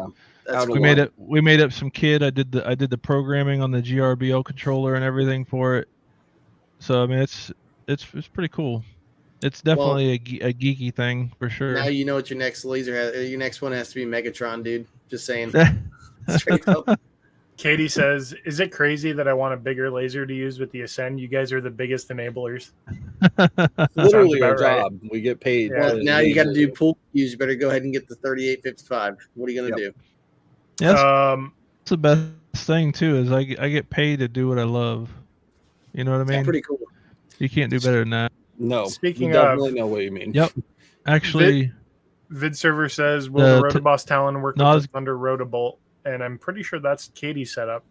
That's we made up some kit. I did the programming on the GRBL controller and everything for it. So I mean, it's pretty cool. It's definitely a geeky thing for sure. Now you know what your next your next one has to be Megatron, dude. Just saying. Straight up. Katie says, "Is it crazy that I want a bigger laser to use with the Ascend? You guys are the biggest enablers." Literally our about right. job. We get paid. Yeah. Well, now you got to do pool cues. You better go ahead and get the 3855. What are you gonna do? Yes, that's the best thing too. Is I get paid to do what I love. You know what I mean? That's pretty cool. You can't do better than that. No. Speaking we definitely know what you mean. Yep. Actually, Vid server says, "Will the ROTOBOSS Talon work with the Thunder Rotobolt?" And I'm pretty sure that's Katie's setup.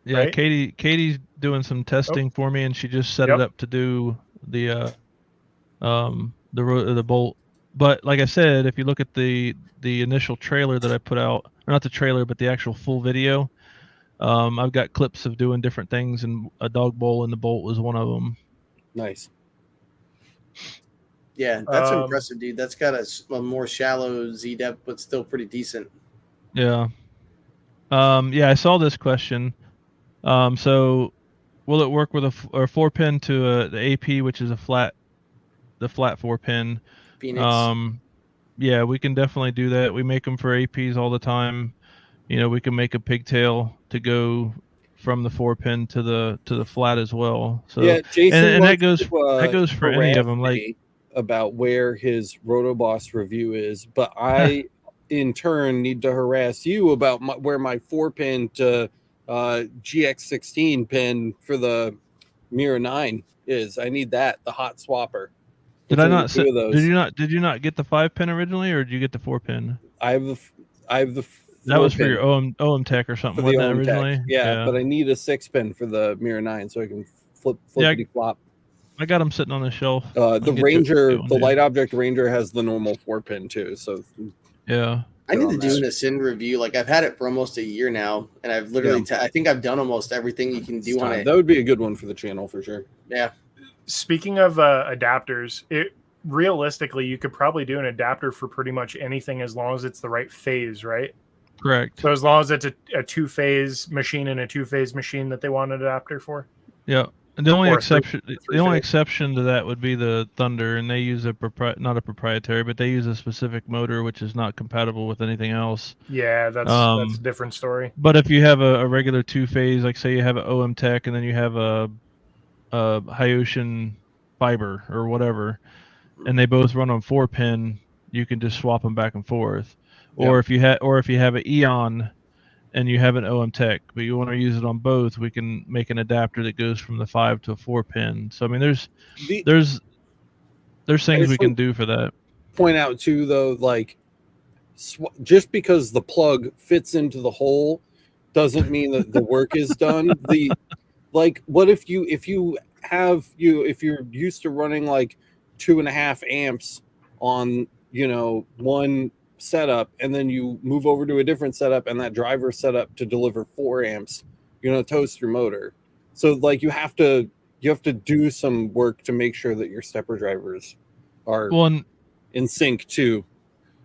Yeah, right? Katie's doing some testing for me, and she just set it up to do the bolt. But like I said, if you look at the initial trailer that I put out, or not the trailer, but the actual full video, I've got clips of doing different things, and a dog bowl and the bolt was one of them. Nice. Yeah, that's impressive, dude. That's got a more shallow Z depth, but still pretty decent. Yeah. Yeah, I saw this question. So will it work with a 4-pin to the AP, which is the flat 4-pin? Phoenix. Yeah, we can definitely do that. We make them for APs all the time. You know, we can make a pigtail to go from the 4-pin to the flat as well. So yeah, Jason, and that goes for any of them. Like about where his ROTOBOSS review is, but I in turn need to harass you about where my 4-pin to GX16 pin for the Mirror 9 is. I need that, the hot swapper. Did I not say, did you not get the 5-pin originally, or did you get the 4-pin? I have the that was for your OM Tech or something, wasn't it originally? Yeah, but I need a 6-pin for the Mirror 9 so I can flippity flop. I got them sitting on the shelf. The Ranger, the Light Object Ranger has the normal 4-pin too. So yeah, I need to do an Ascend review. Like I've had it for almost a year now, and I've literally, I think I've done almost everything you can do on it. That would be a good one for the channel for sure. Yeah. Speaking of adapters, realistically, you could probably do an adapter for pretty much anything as long as it's the right phase, right? Correct. So as long as it's a 2-phase machine and a 2-phase machine that they want an adapter for. Yeah. And the only exception to that would be the Thunder, and they use not a proprietary, but they use a specific motor which is not compatible with anything else. Yeah, that's a different story. But if you have a regular 2-phase, like say you have an OM Tech and then you have a Hyocean fiber or whatever, and they both run on 4-pin, you can just swap them back and forth. Or if you have an Eon and you have an OM Tech, but you want to use it on both, we can make an adapter that goes from the 5 to a 4-pin. So I mean, there's things we can do for that. Point out too, though, like just because the plug fits into the hole doesn't mean that the work is done. What if you're used to running like 2.5 amps on one setup, and then you move over to a different setup and that driver set up to deliver 4 amps, toast your motor. So like you have to do some work to make sure that your stepper drivers are in sync too.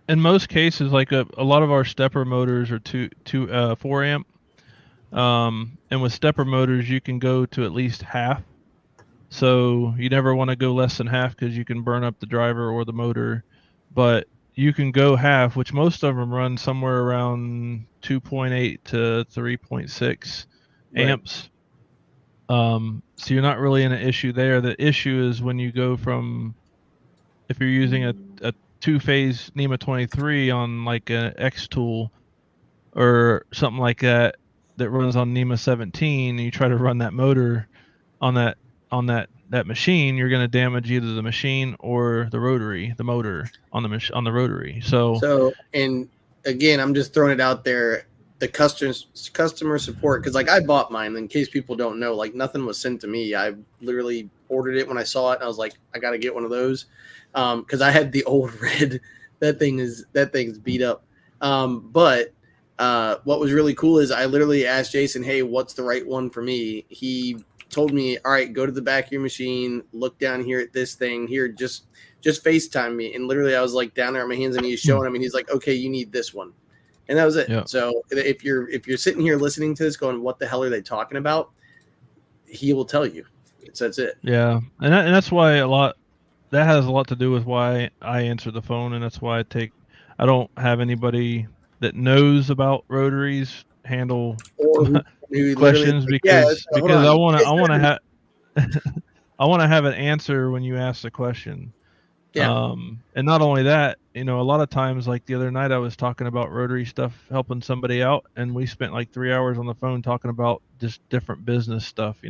In most cases, like a lot of our stepper motors are 4 amp, and with stepper motors you can go to at least half. So you never want to go less than half because you can burn up the driver or the motor, but you can go half, which most of them run somewhere around 2.8 to 3.6 amps. So you're not really in an issue there. The issue is when you go from, if you're using a 2-phase NEMA 23 on like an X tool or something like that runs on NEMA 17, and you try to run that motor on that machine, you're going to damage either the machine or the motor on the rotary. So and again, I'm just throwing it out there, the customer support, because like I bought mine, in case people don't know, like nothing was sent to me. I literally ordered it when I saw it, and I was like, I got to get one of those because I had the old red. That thing's beat up. But what was really cool is I literally asked Jason, hey, what's the right one for me? He told me, all right, go to the back of your machine, look down here at this thing here, just FaceTime me. And literally I was like down there on my hands and knees showing him, and he's like, okay, you need this one. And that was it. Yeah. So if you're sitting here listening to this going, what the hell are they talking about? He will tell you. So that's it. Yeah. And that's why that has a lot to do with why I answer the phone. And that's why I don't have anybody that knows about rotaries handle Or who questions because I want to have I want to have an answer when you ask the question. Yeah. And not only that, a lot of times, like the other night, I was talking about rotary stuff, helping somebody out, and we spent like 3 hours on the phone talking about just different business stuff.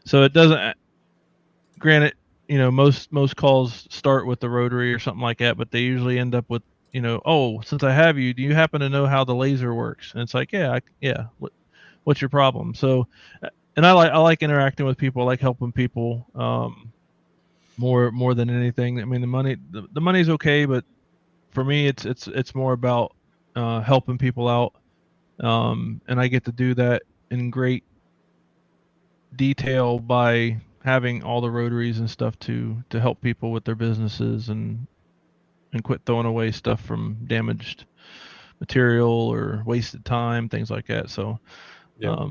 So it doesn't. Granted, most calls start with the rotary or something like that, but they usually end up with, oh, since I have you, do you happen to know how the laser works? And it's like, yeah. What's your problem? So, and I like interacting with people. I like helping people more than anything. I mean, the money's okay, but for me, it's more about helping people out, and I get to do that in great detail by having all the rotaries and stuff to help people with their businesses and quit throwing away stuff from damaged material or wasted time, things like that. So, Yeah.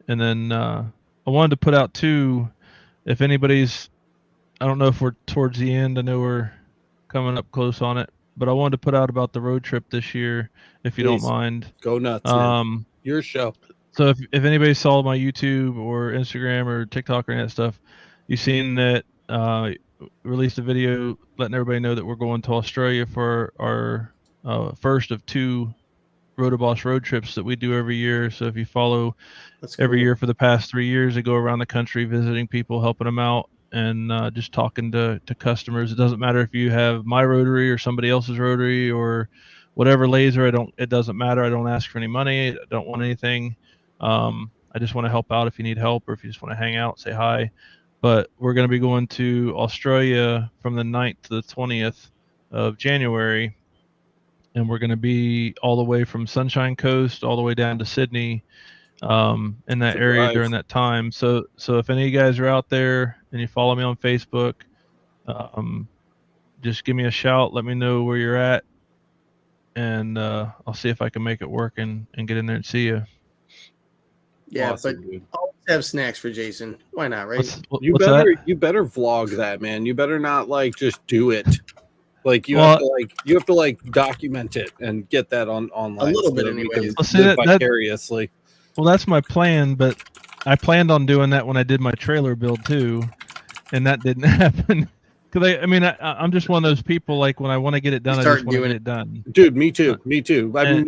and then I wanted to put out too, if anybody's, I don't know if we're towards the end, I know we're coming up close on it, but I wanted to put out about the road trip this year, if you don't mind. Go nuts, man. Your show. So if anybody saw my YouTube or Instagram or TikTok or any of that stuff, you've seen that released a video letting everybody know that we're going to Australia for our first of 2 ROTOBOSS road trips that we do every year. So if you follow every year for the past 3 years, I go around the country visiting people, helping them out, and just talking to customers. It doesn't matter if you have my rotary or somebody else's rotary or whatever laser. It doesn't matter. I don't ask for any money. I don't want anything. I just want to help out if you need help or if you just want to hang out, say hi. But we're going to be going to Australia from the 9th to the 20th of January. And we're going to be all the way from Sunshine Coast all the way down to Sydney in that area during that time. So if any of you guys are out there and you follow me on Facebook, just give me a shout. Let me know where you're at, and I'll see if I can make it work and get in there and see you. Yeah, awesome, but always have snacks for Jason. Why not, right? You better vlog that, man. You better not just do it. Like you have to document it and get that online a little bit anyway. Vicariously. Well, that's my plan, but I planned on doing that when I did my trailer build too, and that didn't happen. Because I'm just one of those people. Like when I want to get it done, I just want to get it done. Dude, me too. Me too. When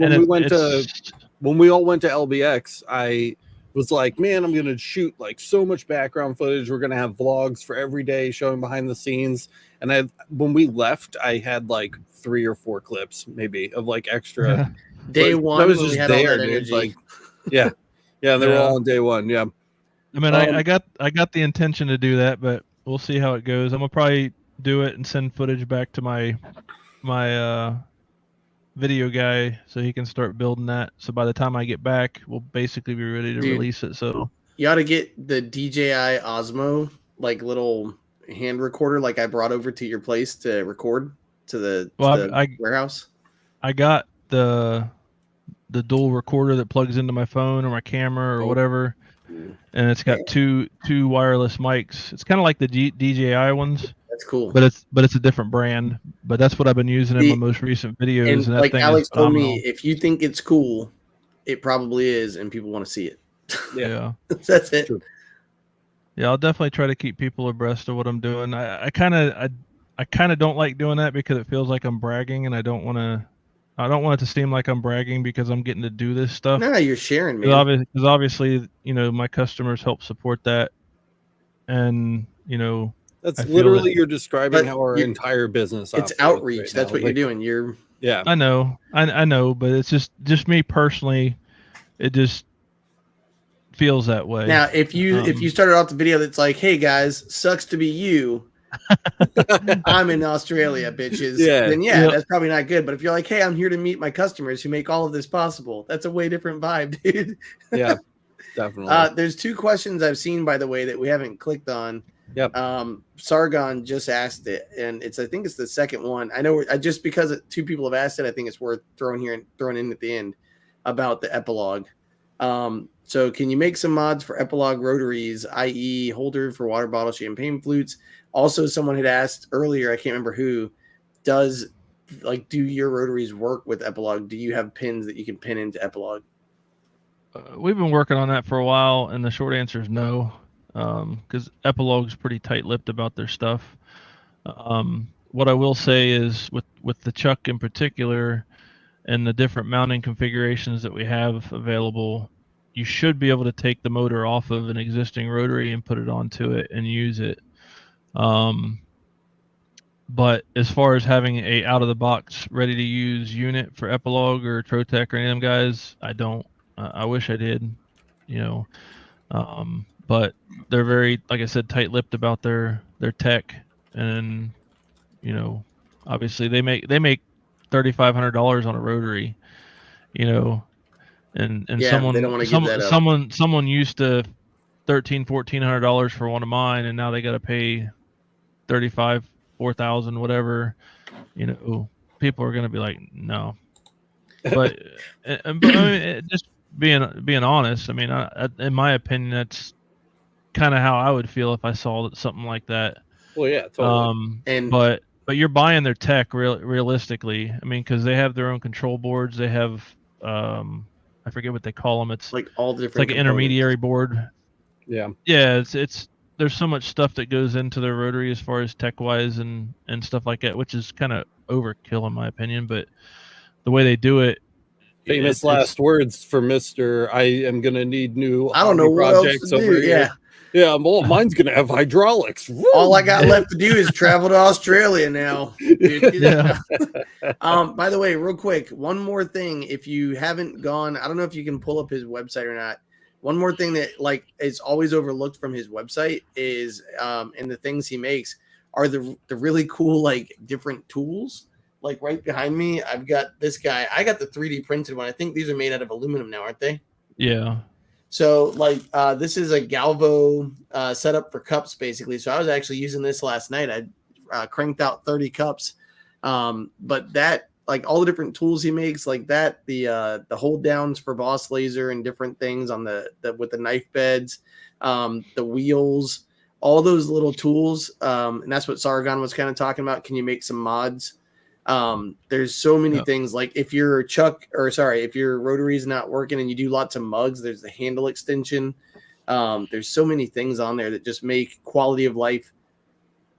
we all went to LBX, I was like, man, I'm gonna shoot so much background footage. We're gonna have vlogs for every day showing behind the scenes. And when we left, I had 3 or 4 clips maybe of extra. Day one, was just there, dude. Yeah, they were all on day one. Yeah. I mean, I got the intention to do that, but we'll see how it goes. I'm gonna probably do it and send footage back to my video guy so he can start building that. So by the time I get back, we'll basically be ready to release it. So you ought to get the DJI Osmo little hand recorder I brought over to your place to record to the warehouse. I got the dual recorder that plugs into my phone or my camera or whatever, and it's got two wireless mics. It's kind of like the DJI ones. That's cool. But it's a different brand. But that's what I've been using in my most recent videos. And that thing Alex told me, if you think it's cool, it probably is, and people want to see it. Yeah. That's it. True. Yeah, I'll definitely try to keep people abreast of what I'm doing. I kind of don't like doing that because it feels like I'm bragging, and I don't want it to seem like I'm bragging because I'm getting to do this stuff. No, you're sharing, man. Because obviously, my customers help support that, and that's literally you're describing how our entire business. It's outreach. Right, that's what you're doing. Yeah. I know, but it's just me personally. It just feels that way. Now, if you started off the video that's like, "Hey guys, sucks to be you. I'm in Australia, bitches." Then that's probably not good. But if you're like, "Hey, I'm here to meet my customers who make all of this possible," that's a way different vibe, dude. Yeah. Definitely. There's 2 questions I've seen, by the way, that we haven't clicked on. Yep. Sargon just asked it, and I think it's the second one. I know just because 2 people have asked it, I think it's worth throwing in at the end about the epilogue. So can you make some mods for epilogue rotaries, i.e. holder for water bottle champagne flutes? Also, someone had asked earlier, I can't remember who, do your rotaries work with epilogue? Do you have pins that you can pin into epilogue? We've been working on that for a while, and the short answer is no, because Epilogue's pretty tight-lipped about their stuff. What I will say is with the Chuck in particular and the different mounting configurations that we have available, you should be able to take the motor off of an existing rotary and put it onto it and use it. But as far as having a out-of-the-box ready-to-use unit for Epilogue or Trotec or any of them guys, I don't. I wish I did, but they're very, like I said, tight-lipped about their tech, and obviously they make $3,500 on a rotary, and Yeah, they don't want to give that up. someone used to $1,400 for one of mine, and now they got to pay $4,000, whatever. People are going to be like, no. But I mean, just being honest, I mean, in my opinion, that's kind of how I would feel if I saw something like that. Well, yeah, totally. But you're buying their tech realistically. I mean, because they have their own control boards. They have I forget what they call them. It's like all the different. It's like an intermediary board. Yeah. Yeah. It's there's so much stuff that goes into their rotary as far as tech wise and stuff like that, which is kind of overkill in my opinion. But the way they do it. Famous last words for Mr. I am going to need new I don't know what projects else to over do. here. Yeah, well, mine's going to have hydraulics. All I got left to do is travel to Australia now. Dude, yeah. By the way, real quick, one more thing. If you haven't gone, I don't know if you can pull up his website or not. One more thing that is always overlooked from his website is and the things he makes are the really cool different tools. Like right behind me, I've got this guy. I got the 3D printed one. I think these are made out of aluminum now, aren't they? Yeah. So this is a Galvo setup for cups, basically. So I was actually using this last night. I cranked out 30 cups. But that, all the different tools he makes, like that, the hold downs for Boss Laser and different things on the with the knife beds, the wheels, all those little tools. And that's what Sargon was kind of talking about. Can you make some mods? There's so many things, like if your rotary is not working and you do lots of mugs, there's the handle extension. There's so many things on there that just make quality of life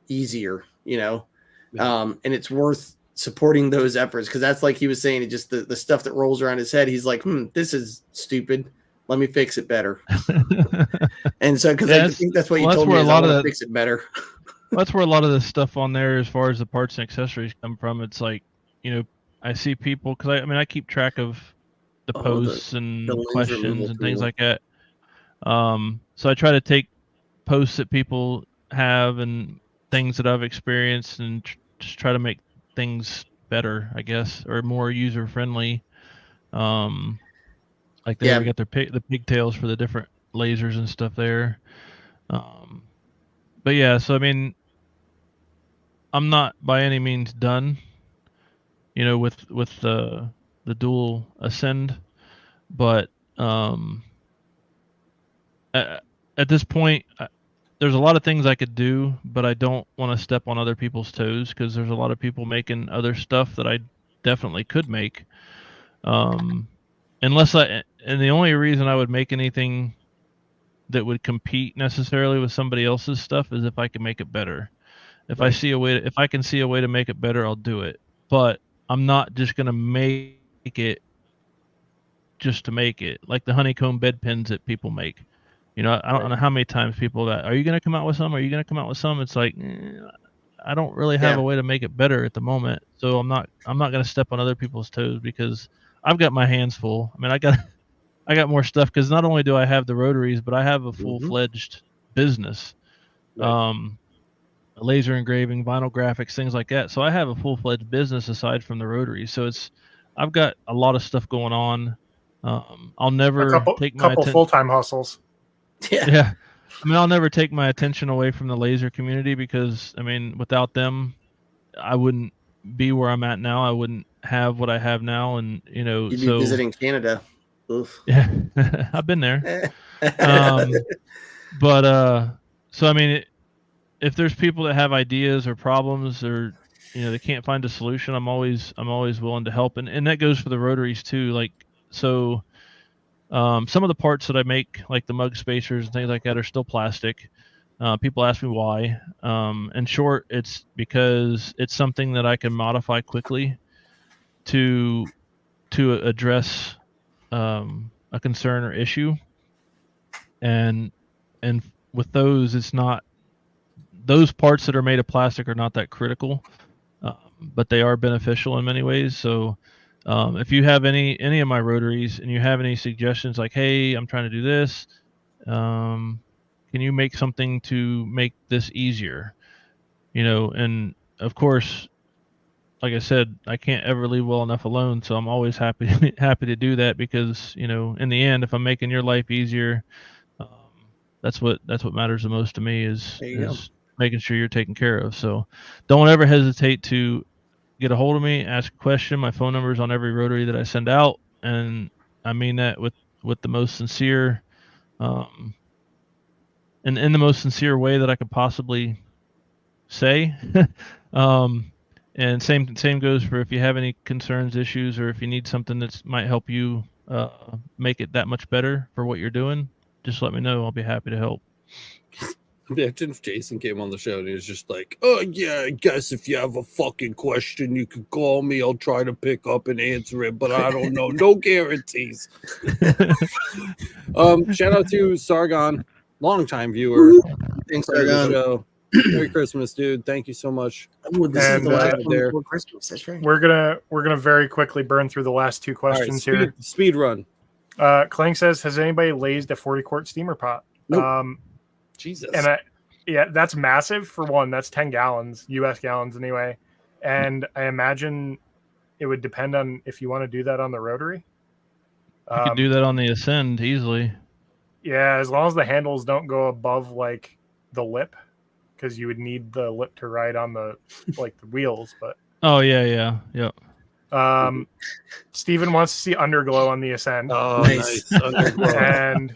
easier, and it's worth supporting those efforts. Cause that's like he was saying, it just the stuff that rolls around his head. He's like, this is stupid. Let me fix it better. And so, cause I think that's what you told me, is I want to fix it better. That's where a lot of the stuff on there, as far as the parts and accessories come from. It's like, I see people, because I keep track of the posts and the questions and things like that. So I try to take posts that people have and things that I've experienced and just try to make things better, I guess, or more user friendly. Like they got the pigtails for the different lasers and stuff there. But yeah, so I mean, I'm not by any means done, with the dual ascend, but at this point, there's a lot of things I could do, but I don't want to step on other people's toes, because there's a lot of people making other stuff that I definitely could make. And the only reason I would make anything that would compete necessarily with somebody else's stuff is if I can make it better. If I can see a way to make it better, I'll do it. But I'm not just gonna make it just to make it, like the honeycomb bed pins that people make. I don't know how many times people are you gonna come out with some? Are you gonna come out with some? It's like, I don't really have a way to make it better at the moment, so I'm not gonna step on other people's toes, because I've got my hands full. I mean, I got more stuff, because not only do I have the rotaries, but I have a full-fledged business. Right. Laser engraving, vinyl graphics, things like that. So I have a full-fledged business aside from the rotary. So I've got a lot of stuff going on. I'll never take my couple full-time hustles. Yeah. I mean, I'll never take my attention away from the laser community because, I mean, without them, I wouldn't be where I'm at now. I wouldn't have what I have now. And, you know, You'd be visiting Canada. Oof. Yeah, I've been there. So, I mean, if there's people that have ideas or problems or, you know, they can't find a solution, I'm always willing to help. And that goes for the rotaries too. Like, so, some of the parts that I make, like the mug spacers and things like that, are still plastic. People ask me why. In short, it's because it's something that I can modify quickly to address a concern or issue. And with those, it's not, those parts that are made of plastic are not that critical, but they are beneficial in many ways. So if you have any of my rotaries and you have any suggestions like, hey, I'm trying to do this, can you make something to make this easier? You know, and of course, like I said, I can't ever leave well enough alone, so I'm always happy to do that because, you know, in the end, if I'm making your life easier, that's what matters the most to me is making sure you're taken care of. So don't ever hesitate to get a hold of me, ask a question. My phone number is on every rotary that I send out, and I mean that with the most sincere, and in the most sincere way that I could possibly say. And same goes for if you have any concerns, issues, or if you need something that might help you make it that much better for what you're doing. Just let me know. I'll be happy to help. Imagine if Jason came on the show and he was just like, "Oh yeah, I guess if you have a fucking question, you can call me. I'll try to pick up and answer it, but I don't know. No guarantees." Shout out to Sargon, longtime viewer. Thanks, Friend of the Sargon. show. Merry Christmas, dude. Thank you so much. Oh, this is And, the last one there. before Christmas. That's right. We're gonna very quickly burn through the last two questions here. Speed run. Clank says, "Has anybody lased a 40-quart steamer pot?" Nope. Jesus. And yeah, that's massive for one. That's 10 gallons, US gallons anyway. And I imagine it would depend on if you want to do that on the rotary. You could do that on the Ascend easily. Yeah, as long as the handles don't go above like the lip, because you would need the lip to ride on the like the wheels. But oh yeah. Steven wants to see Underglow on the Ascend. Oh, nice. Underglow. And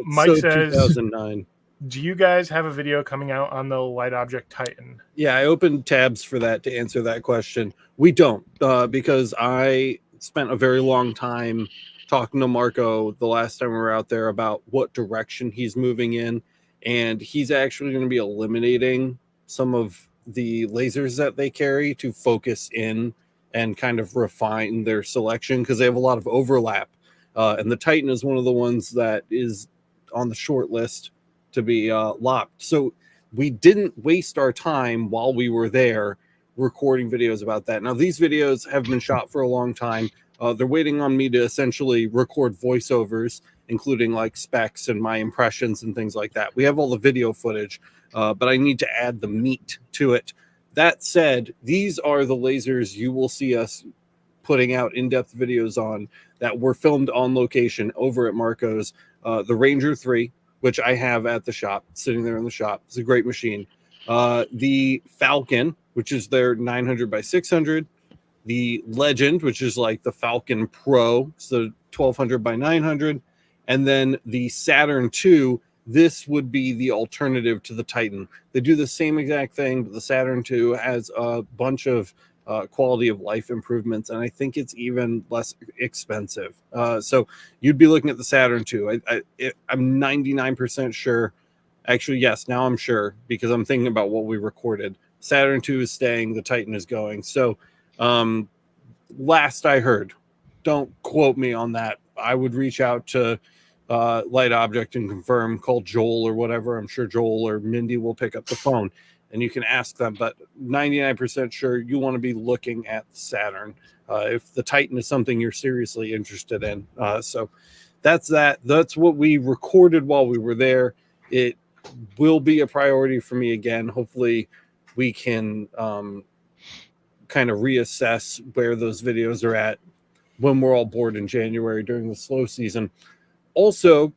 Mike says, 2009. "Do you guys have a video coming out on the Light Object Titan?" Yeah, I opened tabs for that to answer that question. We don't, because I spent a very long time talking to Marco the last time we were out there about what direction he's moving in, and he's actually going to be eliminating some of the lasers that they carry to focus in and kind of refine their selection because they have a lot of overlap. And the Titan is one of the ones that is on the short list to be locked. So we didn't waste our time while we were there recording videos about that. Now, these videos have been shot for a long time. They're waiting on me to essentially record voiceovers, including like specs and my impressions and things like that. We have all the video footage, but I need to add the meat to it. That said, these are the lasers you will see us putting out in-depth videos on that were filmed on location over at Marco's. The Ranger 3, which I have at the shop, sitting there in the shop. It's a great machine. The Falcon, which is their 900 by 600. The Legend, which is like the Falcon Pro, so 1200 by 900. And then the Saturn II, this would be the alternative to the Titan. They do the same exact thing, but the Saturn II has a bunch of quality of life improvements, and I think it's even less expensive. So you'd be looking at the Saturn II. I'm 99% sure. Actually, yes, now I'm sure because I'm thinking about what we recorded. Saturn II is staying, the Titan is going. So last I heard, don't quote me on that. I would reach out to Light Object and confirm, call Joel or whatever. I'm sure Joel or Mindy will pick up the phone and you can ask them, but 99% sure you want to be looking at Saturn if the Titan is something you're seriously interested in. So that's that. That's what we recorded while we were there. It will be a priority for me again. Hopefully we can kind of reassess where those videos are at when we're all bored in January during the slow season. Also,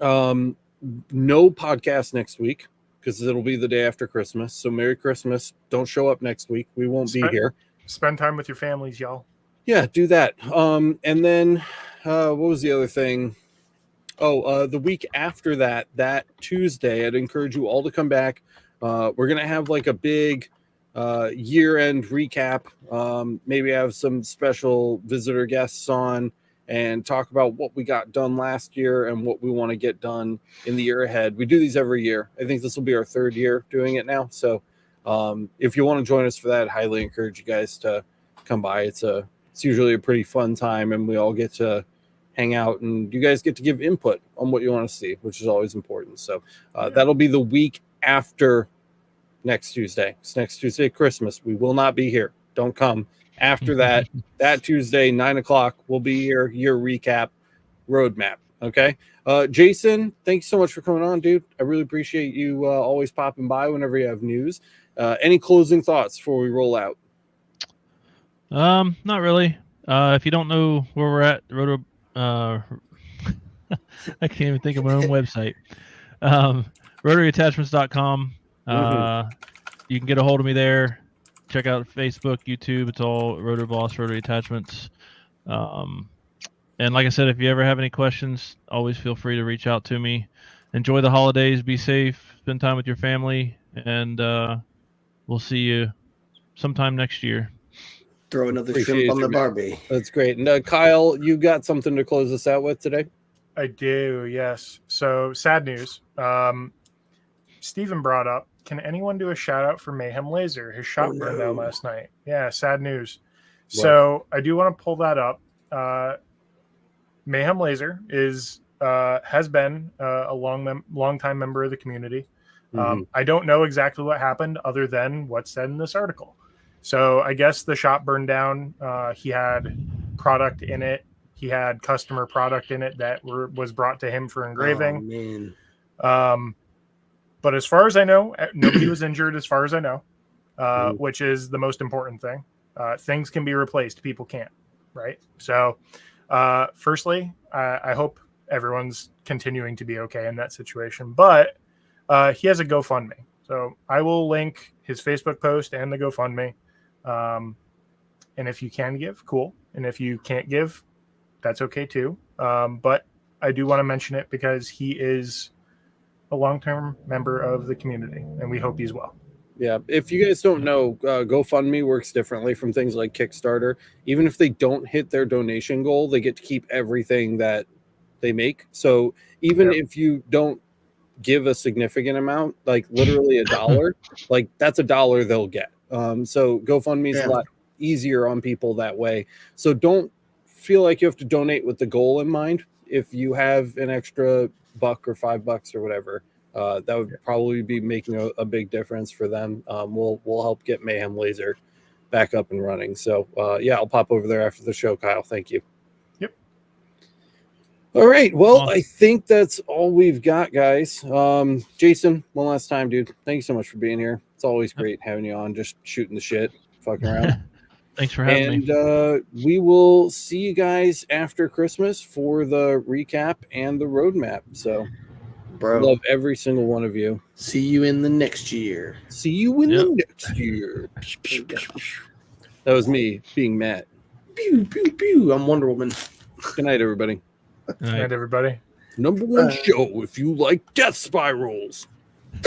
no podcast next week because it'll be the day after Christmas. So Merry Christmas. Don't show up next week. We won't be here. Spend time with your families, y'all. Yeah, do that. And then what was the other thing? Oh, the week after that Tuesday, I'd encourage you all to come back. We're going to have like a big year-end recap. Maybe have some special visitor guests on and talk about what we got done last year and what we want to get done in the year ahead. We do these every year. I think this will be our 3rd year doing it now. So if you want to join us for that, I highly encourage you guys to come by. It's usually a pretty fun time, and we all get to hang out, and you guys get to give input on what you want to see, which is always important. So that'll be the week after next Tuesday. It's next Tuesday, Christmas. We will not be here. Don't come. After that Tuesday, 9:00, we'll be here. Year recap, roadmap. Okay. Jason, thanks so much for coming on, dude. I really appreciate you always popping by whenever you have news. Any closing thoughts before we roll out? Not really. If you don't know where we're at, I can't even think of my own website. RotaryAttachments.com. You can get a hold of me there. Check out Facebook, YouTube. It's all ROTOBOSS, Rotary Attachments. And like I said, if you ever have any questions, always feel free to reach out to me. Enjoy the holidays. Be safe. Spend time with your family. And we'll see you sometime next year. Throw another shrimp on the Barbie. That's great. And Kyle, you got something to close us out with today? I do, yes. So sad news. Stephen brought up, can anyone do a shout out for Mayhem Laser? His shop burned down last night. Yeah, sad news. Wow. So I do want to pull that up. Mayhem Laser has been a long time member of the community. I don't know exactly what happened other than what's said in this article. So I guess the shop burned down. He had product in it. He had customer product in it that was brought to him for engraving. Oh, man. But as far as I know, nobody was injured as far as I know, which is the most important thing. Things can be replaced. People can't, right? So firstly, I hope everyone's continuing to be okay in that situation. But he has a GoFundMe. So I will link his Facebook post and the GoFundMe. And if you can give, cool. And if you can't give, that's okay too. But I do want to mention it because he is a long-term member of the community, and we hope he's well. Yeah. If you guys don't know, GoFundMe works differently from things like Kickstarter. Even if they don't hit their donation goal, they get to keep everything that they make. So even if you don't give a significant amount, like literally $1, like that's $1 they'll get. So GoFundMe is a lot easier on people that way. So don't feel like you have to donate with the goal in mind. If you have an extra $1 or $5 or whatever, that would probably be making a big difference for them. We'll help get Mayhem Laser back up and running. So I'll pop over there after the show, Kyle. Thank you. Yep. All right. Well, I think that's all we've got, guys. Jason, one last time, dude. Thank you so much for being here. It's always great having you on, just shooting the shit, fucking around. Thanks for having me. And we will see you guys after Christmas for the recap and the roadmap. So, love every single one of you. See you in the next year. See you in the next year. That was me being Matt. Pew, pew, pew. I'm Wonder Woman. Good night, everybody. Good night, everybody. #1 show if you like death spirals.